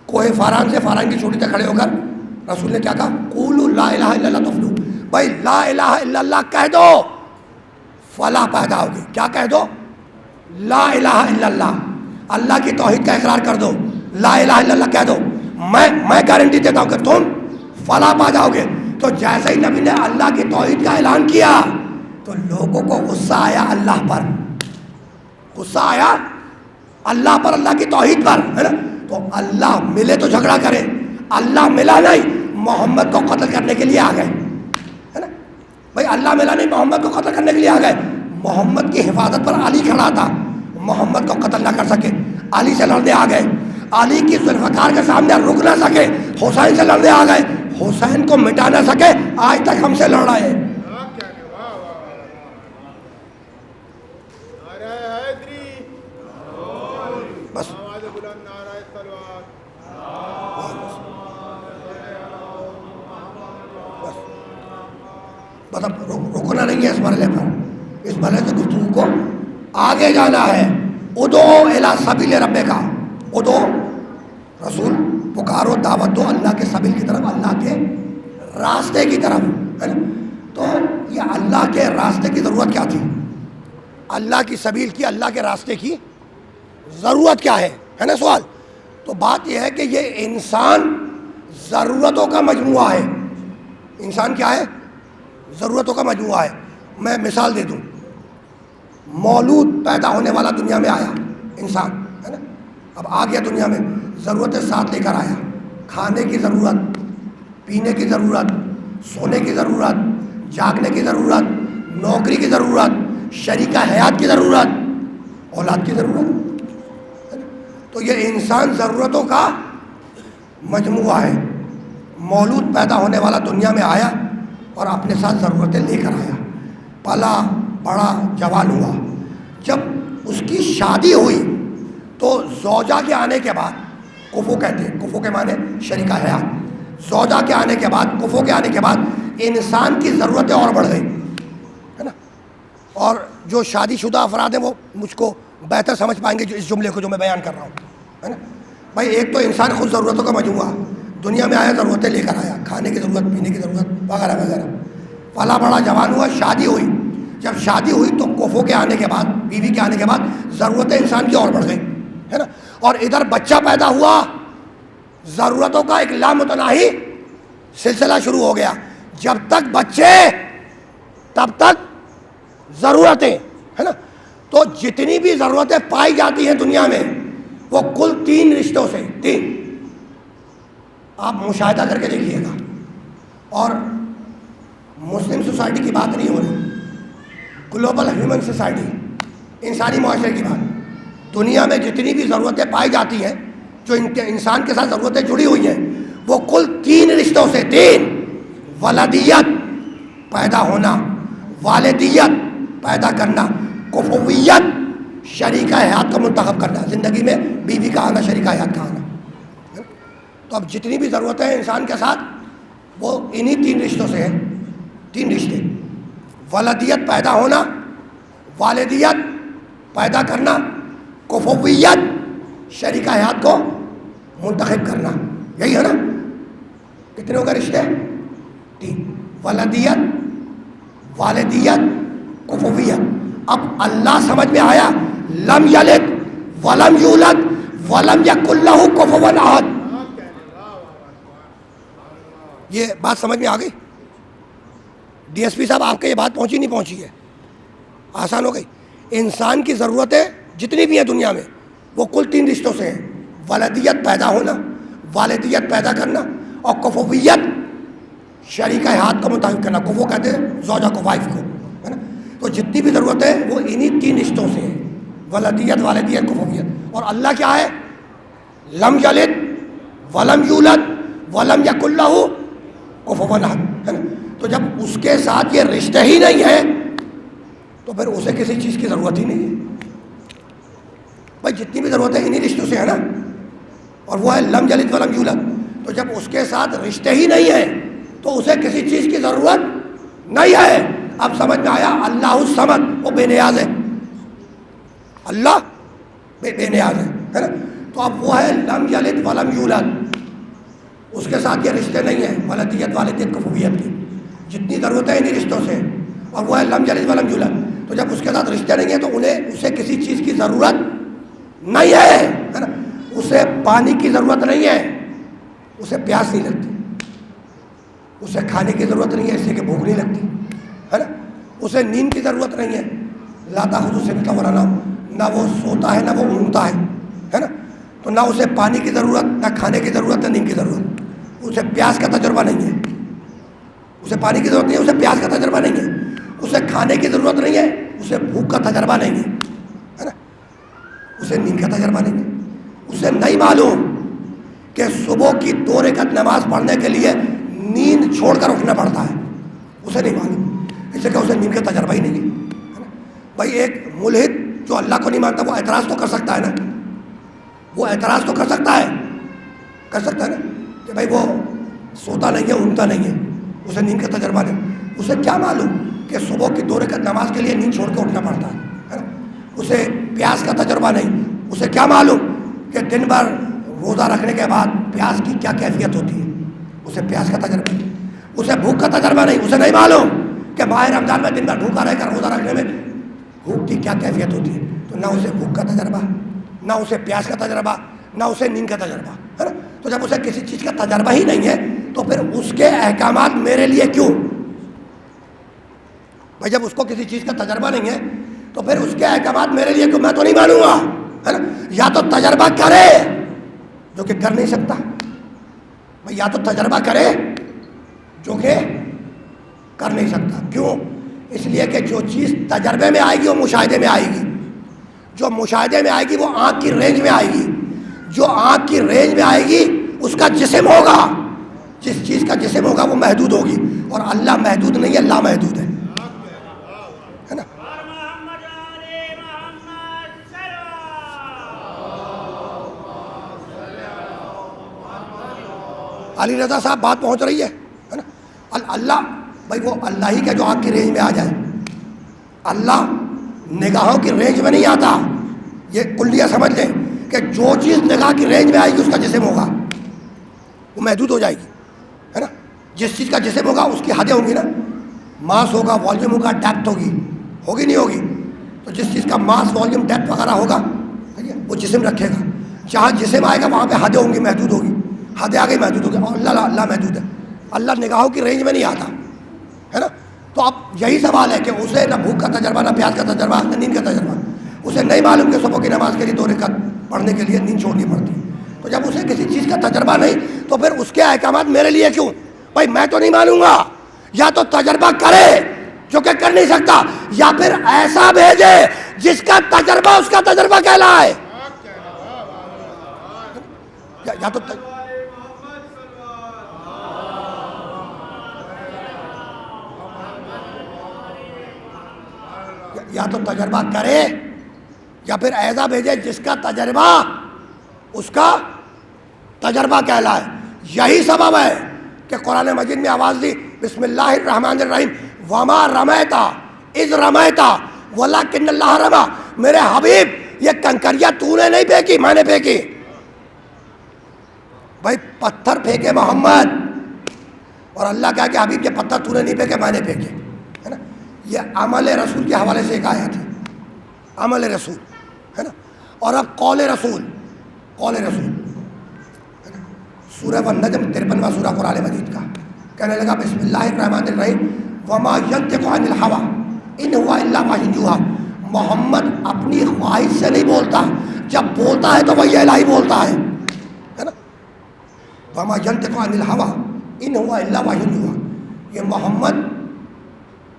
کوہ فاران سے، فاران کی چوٹی تک کھڑے ہو کر رسول نے کیا کہا؟ قولوا لا الہ الا اللہ تفلحوا. بھائی لا الہ الا اللہ کہہ دو، فلاح پیدا ہوگی. کیا کہہ دو؟ لا الہ الا اللہ، اللہ کی توحید کا اقرار کر دو، لا الہ الا اللہ کہہ دو، میں گارنٹی دیتا ہوں کہ تم فلاح پا جاؤ گے. تو جیسے ہی نبی نے اللہ کی توحید کا اعلان کیا تو لوگوں کو غصہ آیا اللہ پر، اللہ کی توحید پر، ہے نا. تو اللہ ملے تو جھگڑا کرے، اللہ ملا نہیں، محمد کو قتل کرنے کے لیے آ گئے، ہے نا. بھائی اللہ ملا نہیں، محمد کو قتل کرنے کے لیے آ گئے. محمد کی حفاظت پر علی کھڑا تھا، محمد کو قتل نہ کر سکے، علی سے لڑنے آ گئے. علی کی ذوالفقار کے سامنے رک نہ سکے، حسین سے لڑنے آ گئے. حسین کو مٹا نہ سکے، آج تک ہم سے لڑ رہے ہیں. بس رکنا نہیں ہے اس مرحلے پر، اس مرحلے سے گفتگو کو آگے جانا ہے. ادعو الی سبیل ربک، ادعو رسول پکارو، دعوت دو اللہ کے سبیل کی طرف، اللہ کے راستے کی طرف، ہے نا. تو یہ اللہ کے راستے کی ضرورت کیا تھی؟ اللہ کی سبیل کی، اللہ کے راستے کی ضرورت کیا ہے نا سوال. تو بات یہ ہے کہ یہ انسان ضرورتوں کا مجموعہ ہے. انسان کیا ہے؟ ضرورتوں کا مجموعہ ہے. میں مثال دے دوں، مولود پیدا ہونے والا دنیا میں آیا انسان، ہے نا. اب آ گیا دنیا میں، ضرورتیں ساتھ لے کر آیا. کھانے کی ضرورت، پینے کی ضرورت، سونے کی ضرورت، جاگنے کی ضرورت، نوکری کی ضرورت، شریک حیات کی ضرورت، اولاد کی ضرورت. تو یہ انسان ضرورتوں کا مجموعہ ہے. مولود پیدا ہونے والا دنیا میں آیا اور اپنے ساتھ ضرورتیں لے کر آیا، پلا بڑا، جوان ہوا. جب اس کی شادی ہوئی تو زوجہ کے آنے کے بعد، کفو کہتے ہیں، کفو کے معنی شریک حیات، زوجہ کے آنے کے بعد، کفو کے آنے کے بعد انسان کی ضرورتیں اور بڑھ گئی، ہے نا. اور جو شادی شدہ افراد ہیں وہ مجھ کو بہتر سمجھ پائیں گے جو اس جملے کو جو میں بیان کر رہا ہوں، ہے نا. بھائی ایک تو انسان خود ضرورتوں کا مجموعہ، دنیا میں آیا، ضرورتیں لے کر آیا، کھانے کی ضرورت، پینے کی ضرورت وغیرہ وغیرہ. پلا بڑا، جوان ہوا، شادی ہوئی. جب شادی ہوئی تو کفو کے آنے کے بعد، بیوی کے آنے کے بعد ضرورتیں انسان کی اور بڑھ گئی، ہے نا. اور ادھر بچہ پیدا ہوا، ضرورتوں کا ایک لامتناہی سلسلہ شروع ہو گیا. جب تک بچے تب تک ضرورتیں، ہے نا. تو جتنی بھی ضرورتیں پائی جاتی ہیں دنیا میں وہ کل 3 رشتوں سے، 3 آپ مشاہدہ کر کے دیکھیے گا. اور مسلم سوسائٹی کی بات نہیں ہو رہی، گلوبل ہیومن سوسائٹی، انسانی معاشرے کی بات، دنیا میں جتنی بھی ضرورتیں پائی جاتی ہیں، جو انسان کے ساتھ ضرورتیں جڑی ہوئی ہیں، وہ کل 3 رشتوں سے، 3: ولدیت پیدا ہونا، والدیت پیدا کرنا، کفویت شریک حیات کا منتخب کرنا، زندگی میں بیوی کا آنا، شریک حیات کا آنا۔ تو اب جتنی بھی ضرورتیں ہیں انسان کے ساتھ وہ انہی 3 رشتوں سے ہیں، 3 رشتے: ولدیت پیدا ہونا، والدیت پیدا کرنا، کفویت شریک حیات کو منتخب کرنا۔ یہی ہے نا؟ کتنے ہو گئے رشتے؟ 3: ولدیت، والدیت، کفویت۔ اب اللہ سمجھ میں آیا، لم یلد ولم یولد ولم یکن لہ کفوا احد۔ یہ بات سمجھ میں آ گئی؟ ڈی ایس پی صاحب آپ کے یہ بات پہنچی نہیں پہنچی ہے؟ آسان ہو گئی۔ انسان کی ضرورتیں جتنی بھی ہیں دنیا میں وہ کل 3 رشتوں سے ہیں: ولدیت پیدا ہونا، والدیت پیدا کرنا، اور کفویت شریک حیات کو منتخب کرنا۔ کفو کہتے ہیں زوجہ کو، وائف کو، ہے نا؟ تو جتنی بھی ضرورتیں ہیں وہ انہی 3 رشتوں سے ہیں: ولدیت، والدیت، کفویت۔ اور اللہ کیا ہے؟ لم یلد ولم یولد ولم یکن لہ کفوا احد، ہے نا؟ تو جب اس کے ساتھ یہ رشتے ہی نہیں ہیں تو پھر اسے کسی چیز کی ضرورت ہی نہیں ہے۔ بھائی جتنی بھی ضرورت ہے انہی رشتوں سے ہے نا، اور وہ ہے لم یلد ولم یولد۔ تو جب اس کے ساتھ رشتے ہی نہیں ہیں تو اسے کسی چیز کی ضرورت نہیں ہے۔ اب سمجھ میں آیا؟ اللہ الصمد، وہ بے نیاز ہے، اللہ بے نیاز ہے نا؟ تو اب وہ ہے لم یلد ولم یولد، اس کے ساتھ یہ رشتے نہیں ہیں، ولدیت، والدیت، کفویت کی جتنی ضرورتیں انہی رشتوں سے، اور وہ ہے لم یلد ولم یولد۔ تو جب اس کے ساتھ رشتے نہیں ہیں تو اسے کسی چیز کی ضرورت نہیں ہے نا؟ اسے پانی کی ضرورت نہیں ہے، اسے پیاس نہیں لگتی، اسے کھانے کی ضرورت نہیں ہے اس لیے کہ بھوک نہیں لگتی، ہے نا؟ اسے نیند کی ضرورت نہیں ہے، لا تأخذہ سنۃ ولا نوم، نہ وہ سوتا ہے نہ وہ اونگتا ہے نا؟ تو نہ اسے پانی کی ضرورت، نہ کھانے کی ضرورت، نہ نیند کی ضرورت۔ اسے پیاس کا تجربہ نہیں ہے، اسے پانی کی ضرورت نہیں ہے، اسے پیاس کا تجربہ نہیں ہے، اسے کھانے کی ضرورت نہیں ہے، اسے بھوک کا تجربہ نہیں ہے نا؟ اسے نیند کا تجربہ نہیں ہے، اسے نہیں معلوم کہ صبح کی 2 رکعت نماز پڑھنے کے لیے نیند چھوڑ کر اٹھنا پڑتا ہے، اسے نہیں معلوم، اس لیے کہ اسے نیند کا تجربہ ہی نہیں ہے۔ بھائی ایک ملحد جو اللہ کو نہیں مانتا وہ اعتراض تو کر سکتا ہے نا، وہ اعتراض تو کر سکتا ہے نا کہ بھائی وہ سوتا نہیں ہے، اونگتا نہیں ہے، اسے نیند کا تجربہ نہیں۔ اسے کیا معلوم کہ صبح کی 2 رکعت نماز کے لیے نیند چھوڑ کے اٹھنا پڑتا ہے نا؟ اسے پیاس کا تجربہ نہیں، اسے کیا معلوم کہ دن بھر روزہ رکھنے کے بعد پیاس کی کیا کیفیت ہوتی ہے، اسے پیاس کا تجربہ نہیں، اسے بھوک کا تجربہ نہیں، اسے نہیں معلوم کہ ماہ رمضان میں دن بھر بھوکا رہ کر روزہ رکھنے میں بھوک کی کیا کیفیت ہوتی ہے۔ تو نہ اسے بھوک کا تجربہ، نہ اسے پیاس کا تجربہ، نہ اسے نیند کا تجربہ، ہے نا؟ تو جب اسے کسی چیز کا تجربہ ہی نہیں ہے تو پھر اس کے احکامات میرے لیے کیوں؟ بھائی جب اس کو کسی چیز کا تجربہ نہیں ہے تو پھر اس کے احکامات میرے لیے کیوں؟ میں تو نہیں مانوں گا، ہے نا؟ یا تو تجربہ کرے جو کہ کر نہیں سکتا، بھائی یا تو تجربہ کرے جو کہ کر نہیں سکتا۔ کیوں؟ اس لیے کہ جو چیز تجربے میں آئے گی وہ مشاہدے میں آئے گی، جو مشاہدے میں آئے گی وہ آنکھ کی رینج میں آئے گی، جو آنکھ کی رینج میں آئے گی اس کا جسم ہوگا، جس چیز کا جسم ہوگا وہ محدود ہوگی، اور اللہ محدود نہیں ہے، اللہ محدود ہے نا؟ علی رضا صاحب بات پہنچ رہی ہے نا؟ اللہ بھائی وہ اللہ ہی کا جو آنکھ کی رینج میں آ جائے، اللہ نگاہوں کی رینج میں نہیں آتا، یہ کلیہ سمجھ لیں کہ جو چیز نگاہ کی رینج میں آئے گی اس کا جسم ہوگا وہ محدود ہو جائے گی، ہے نا؟ جس چیز کا جسم ہوگا اس کی حدیں ہوں گی نا، ماس ہوگا، والیوم ہوگا، ڈیپتھ ہوگی نہیں ہوگی؟ تو جس چیز کا ماس، والیوم، ڈیپتھ وغیرہ ہوگا وہ جسم رکھے گا، جہاں جسم آئے گا وہاں پہ حدیں ہوں گی، محدود ہوگی، حدیں آ گئی محدود ہوگی، اور اللہ محدود ہے، اللہ نگاہوں کی رینج میں نہیں آتا، ہے نا؟ تو اب یہی سوال ہے کہ اسے نہ بھوک کا تجربہ، نہ پیاس کا تجربہ، نہ نیند کا تجربہ، اسے نہیں معلوم کہ صبح کی نماز کے لیے 2 رکعت پڑھنے کے لیے نیند چھوڑنی پڑتی ہے۔ تو جب اسے کسی چیز کا تجربہ نہیں تو پھر اس کے احکامات میرے لیے کیوں؟ بھائی میں تو نہیں مانوں گا، یا تو تجربہ کرے جو کہ کر نہیں سکتا، یا پھر ایسا بھیجے جس کا تجربہ اس کا تجربہ کہلائے. یا تو تجربہ کرے یا پھر ایسا بھیجے جس کا تجربہ اس کا تجربہ کہلائے. یہی سبب ہے کہ قرآن مجید میں آواز دی بسم اللہ الرحمن الرحیم وما رمیتا اذ رمیتا ولکن اللہ رما. میرے حبیب یہ کنکریاں تو نے نہیں پھینکی، میں نے پھینکی. بھائی پتھر پھینکے محمد اور اللہ کہا کہ حبیب یہ پتھر تو نے نہیں پھینکے، میں نے پھینکے، ہے نا. یہ عمل رسول کے حوالے سے ایک آیت ہے، عمل رسول ہے نا. اور اب قول رسول سورہ والنجم 53واں سورہ قرآن مجید کا کہنے لگا بسم اللہ الرحمن الرحیم وما ینطق عن الہوی ان ہوا الا وحی یوحی. محمد اپنی خواہش سے نہیں بولتا، جب بولتا ہے تو وحی الہی بولتا ہے نا. وما ینطق عن الہوی ان ہوا الا وحی یوحی. یہ محمد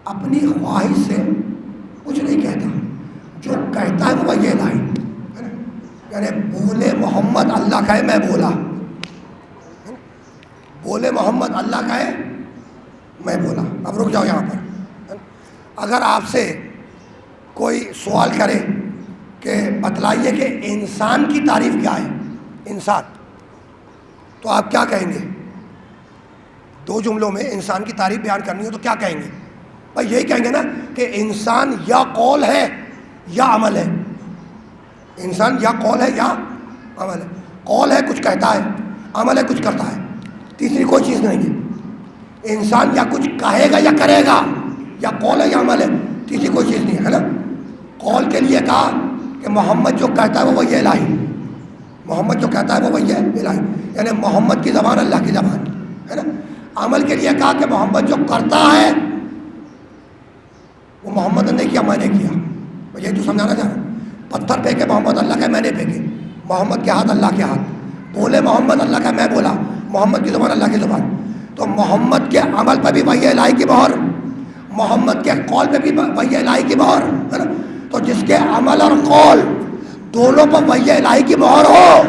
اپنی خواہش سے کچھ نہیں کہتا، جو کہتا ہے وہ وحی الہی ہے نا. یعنی بولے محمد اللہ کہے میں بولا، بولے محمد اللہ کہے میں بولا. اب رک جاؤ یہاں پر. اگر آپ سے کوئی سوال کرے کہ بتلائیے کہ انسان کی تعریف کیا ہے، انسان، تو آپ کیا کہیں گے؟ دو جملوں میں انسان کی تعریف بیان کرنی ہو تو کیا کہیں گے؟ بھائی یہی کہیں گے نا کہ انسان یا قول ہے یا عمل ہے. انسان یا قول ہے یا عمل ہے. قول ہے کچھ کہتا ہے، عمل ہے کچھ کرتا ہے، تیسری کوئی چیز نہیں ہے. انسان یا کچھ کہے گا یا کرے گا، یا قول ہے یا عمل ہے، تیسری کوئی چیز نہیں ہے نا. قول کے لیے کہا کہ محمد جو کہتا ہے وہ وحی الہی، محمد جو کہتا ہے وہ وحی الہی، یعنی محمد کی زبان اللہ کی زبان ہے نا. عمل کے لیے کہا کہ محمد جو کرتا ہے وہ محمد نے کیا، میں نے کیا. میں یہی تو سمجھانا چاہ رہا ہوں. پتھر پھینکے محمد اللہ کا، میں نے پھینکے. محمد کے ہاتھ اللہ کے ہاتھ. بولے محمد اللہ کا، میں بولا. محمد کی زبان اللہ کی زبان. تو محمد کے عمل پہ بھی وحی الہی کی مہر، محمد کے قول پہ بھی وحی الہی کی مہر ہے نا. تو جس کے عمل اور قول دونوں پر وحی الہی کی مہر ہو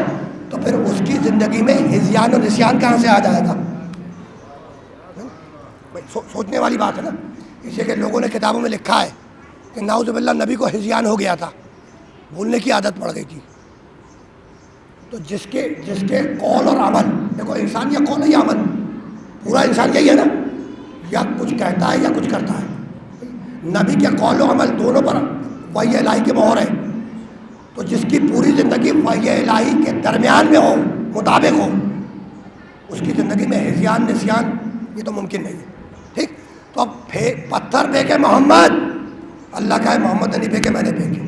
تو پھر اس کی زندگی میں ہذیان و نسیان کہاں سے آ جائے گا؟ سوچنے والی بات ہے نا. اس لیے کہ لوگوں نے کتابوں میں لکھا ہے کہ نعوذ باللہ نبی کو ہذیان ہو گیا تھا، بھولنے کی عادت پڑ گئی تھی. تو جس کے قول اور عمل، دیکھو انسان یا قول ہے یا عمل، پورا انسان یہی ہے نا، یا کچھ کہتا ہے یا کچھ کرتا ہے. نبی کے قول و عمل دونوں پر وحی الہی کی مہر ہے. تو جس کی پوری زندگی وحی الہی کے درمیان میں ہو، مطابق ہو، اس کی زندگی میں ہذیان نسیان یہ تو ممکن نہیں ہے. ٹھیک. تو اب پتھر پھینکے محمد اللہ کا ہے، محمد نے نہیں پھینکے، میں نے پھینکے.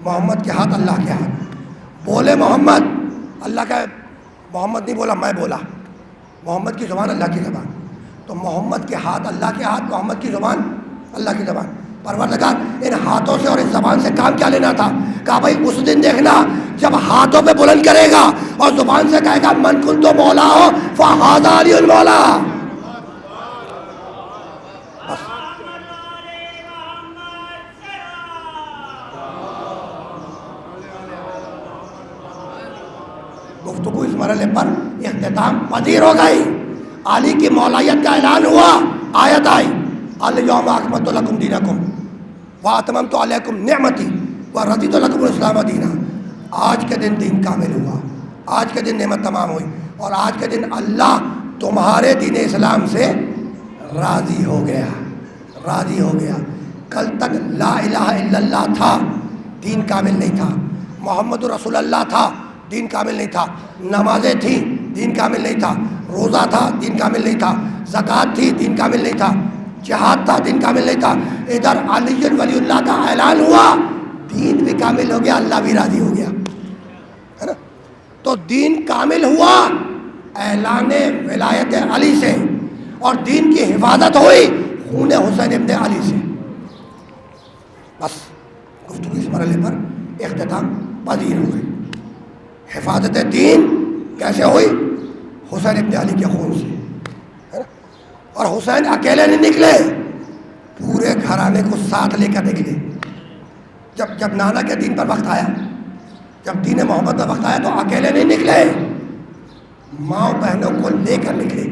محمد کے ہاتھ اللہ کے ہاتھ. بولے محمد اللہ کا ہے، محمد نہیں بولا، میں بولا. محمد کی زبان اللہ کی زبان. تو محمد کے ہاتھ اللہ کے ہاتھ، محمد کی زبان اللہ کی زبان. پروردگار ان ہاتھوں سے اور اس زبان سے کام کیا لینا تھا؟ کہا بھائی اس دن دیکھنا جب ہاتھوں پہ بلند کرے گا اور زبان سے کہے گا من کنت مولا ہو فہذا علی المولا. گفتگو اس مرحلے پر اختتام پذیر ہو گئی. علی کی مولایت کا اعلان ہوا، آیت آئی الیوم اکملت لکم دینکم واتممت علیکم نعمتی ورضیت لکم الاسلام دینا. آج کے دن دین کامل ہوا، آج کے دن نعمت تمام ہوئی، اور آج کے دن اللہ تمہارے دین اسلام سے راضی ہو گیا، راضی ہو گیا. کل تک لا الہ الا اللہ تھا، دین کامل نہیں تھا. محمد رسول اللہ تھا، دین کامل نہیں تھا. نمازیں تھیں، دین کامل نہیں تھا. روزہ تھا، دین کامل نہیں تھا. زکوٰۃ تھی، دین کامل نہیں تھا. جہاد تھا، دین کامل نہیں تھا. ادھر علی ولی اللہ کا اعلان ہوا، دین بھی کامل ہو گیا، اللہ بھی راضی ہو گیا، ہے نا. تو دین کامل ہوا اعلان ولایت علی سے، اور دین کی حفاظت ہوئی خون حسین ابن علی سے. بس گفتگو اس مرحلے پر اختتام پذیر ہو گئی. حفاظت دین کیسے ہوئی؟ حسین ابن علی کے خون سے، ہے نا. اور حسین اکیلے نہیں نکلے، پورے پورے گھرانے کو ساتھ لے کر نکلے. جب نانا کے دین پر وقت آیا, جب دین محمد کا وقت آیا تو اکیلے نہیں نکلے, ماں بہنوں کو لے کر نکلے.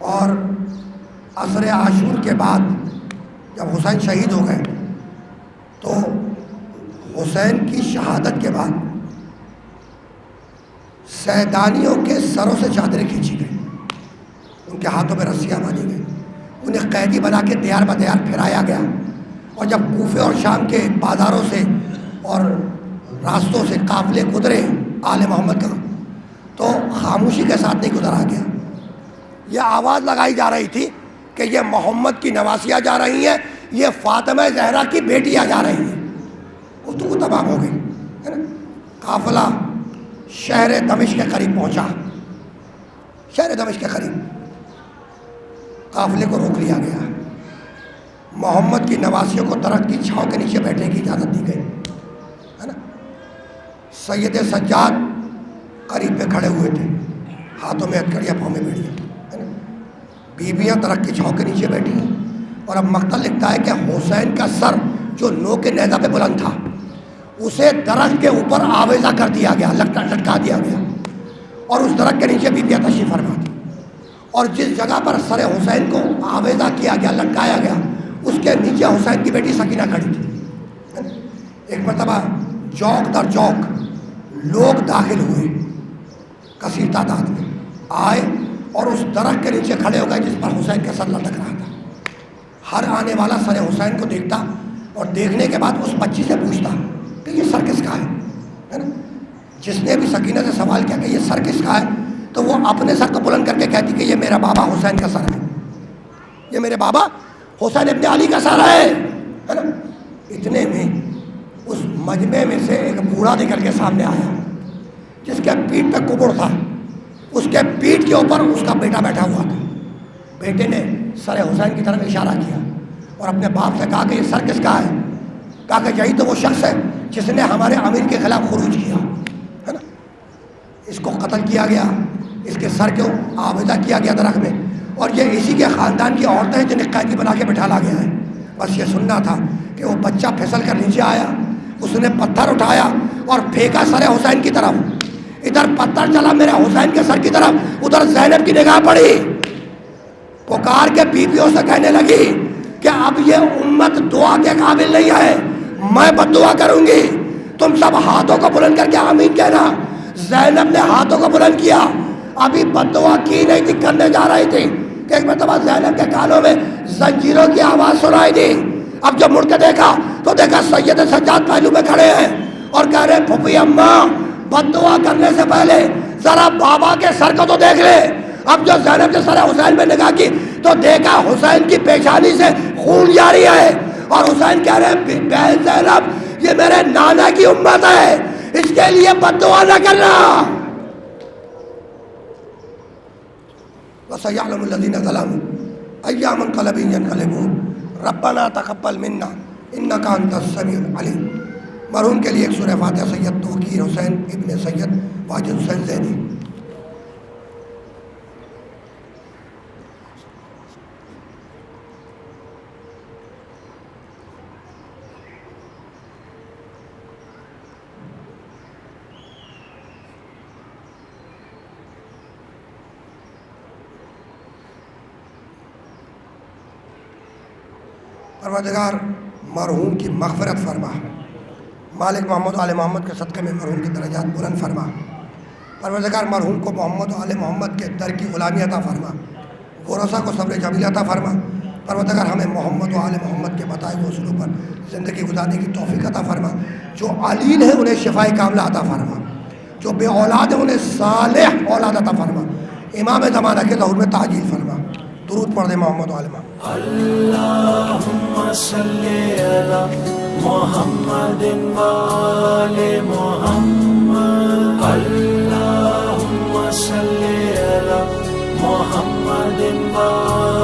اور عصر عاشور کے بعد جب حسین شہید ہو گئے تو حسین کی شہادت کے بعد سیدانیوں کے سروں سے چادریں کھینچی گئی, ان کے ہاتھوں میں رسیاں باندھی گئی, انہیں قیدی بنا کے دیار بدیار پھرایا گیا. اور جب کوفے اور شام کے بازاروں سے اور راستوں سے قافلے گزرے آل محمد کا, تو خاموشی کے ساتھ نہیں گزرا گیا. یہ آواز لگائی جا رہی تھی کہ یہ محمد کی نواسیاں جا رہی ہیں, یہ فاطمہ زہرا کی بیٹیاں جا رہی ہیں. گفتگو تمام ہو گئی ہے نا. قافلہ شہر دمشق کے قریب پہنچا. شہر دمشق کے قریب قافلے کو روک لیا گیا. محمد کی نواسیوں کو درخت کی چھاؤں کے نیچے بیٹھنے کی اجازت دی گئی ہے نا. سید سجاد قریب پہ کھڑے ہوئے تھے, ہاتھوں میں ہتھکڑیاں, پاؤں میں بیڑیاں ہے نا. بیویاں درخت کی چھاؤں کے نیچے بیٹھی ہیں. اور اب مقتل لکھتا ہے کہ حسین کا سر جو نو کے نیزہ پہ بلند تھا اسے درخت کے اوپر آویزہ کر دیا گیا, لٹکا دیا گیا, اور اس درخت کے نیچے بیویاں تشریف فرما تھی. اور جس جگہ پر سر حسین کو آویزہ کیا گیا, لٹکایا گیا, اس کے نیچے حسین کی بیٹی سکینہ کھڑی تھی. ایک مرتبہ چوک در چوک لوگ داخل ہوئے, کثیر تعداد میں آئے اور اس درخت کے نیچے کھڑے ہو گئے جس پر حسین کا سر لٹک رہا تھا. ہر آنے والا سر حسین کو دیکھتا اور دیکھنے کے بعد اس بچی سے پوچھتا کہ یہ سر کس کا ہے نا. جس نے بھی سکینہ سے سوال کیا کہ یہ سر کس کا ہے, تو وہ اپنے سر کو بلند کر کے کہتی کہ یہ میرا بابا حسین کا سر ہے, یہ میرے بابا حسین ابن علی کا سر ہے نا. اتنے میں اس مجمع میں سے ایک بوڑھا نکل کے سامنے آیا جس کے پیٹھ پہ کبڑ تھا. اس کے پیٹھ کے اوپر اس کا بیٹا بیٹھا ہوا تھا. بیٹے نے سر حسین کی طرف اشارہ کیا اور اپنے باپ سے کہا کہ یہ سر کس کا ہے. کہا کہ یہی تو وہ شخص ہے جس نے ہمارے امیر کے خلاف خروج کیا ہے نا. اس کو قتل کیا گیا, اس کے سر کو آویزہ کیا گیا درخت میں, اور یہ اسی کے خاندان کی عورتیں جنہیں قیدی بنا کے بٹھالا گیا ہے. بس یہ سننا تھا کہ وہ بچہ پھسل کر نیچے آیا, اس نے پتھر اٹھایا اور پھینکا سر حسین کی طرف. ادھر پتھر چلا میرے حسین کے سر کی طرف, ادھر زینب کی نگاہ پڑی, پکار کے بیویوں سے کہنے لگی کہ اب یہ امت دعا کے قابل نہیں ہے, میں بد دعا کروں گی, تم سب ہاتھوں کو بلند کر کے آمین کہنا. زینب نے ہاتھوں کو بلند کیا, ابھی بد دعا کی نہیں تھی, کرنے جا رہی تھی کہ ایک مرتبہ زینب کے کانوں میں زنجیروں کی آواز سنائی دی. اب جب مڑ کے دیکھا تو دیکھا سید سجاد پہلو میں کھڑے ہیں اور کہہ رہے پھوپھی اماں بد دعا کرنے سے پہلے ذرا بابا کے سر کو تو دیکھ لے. اب جو زینب نے سر حسین میں نگاہ کی تو دیکھا حسین کی پیشانی سے خون جاری ہے, اور حسین کہہ رہے بہن زینب یہ میرے نانا کی امت ہے, اس کے لیے بد دعا نہ کرنا. وَسَيَعْلَمُ الَّذِينَ ظَلَمُوا أَيَّ مُنقَلَبٍ يَنقَلِبُونَ رَبَّنَا تَقَبَّلْ مِنَّا إِنَّكَ أَنْتَ السَّمِيعُ الْعَلِيمُ. مرحوم کے لیے ایک سورہ فاتحہ سید توقیر حسین ابن سید واجد حسین زینی. پروردگار مرحوم کی مغفرت فرما, مالک محمد و آل محمد کے صدقے میں مرحوم کی درجات بلند فرما. پروردگار مرحوم کو محمد و آل محمد کے در کی غلامی عطا فرما, ورثہ کو صبر جمیل عطا فرما. پروردگار ہمیں محمد و آل محمد کے بتائے ہوئے اصولوں پر زندگی گزارنے کی توفیق عطا فرما. جو علیل ہیں انہیں شفاء کاملہ عطا فرما, جو بے اولاد ہیں انہیں صالح اولاد عطا فرما. امام زمانہ کے ظہور میں تعجیل فرما. درود پڑھ دے محمد و آل محمد. اللہم صلی علی محمد و آل محمد. اللہم صلی علی محمد و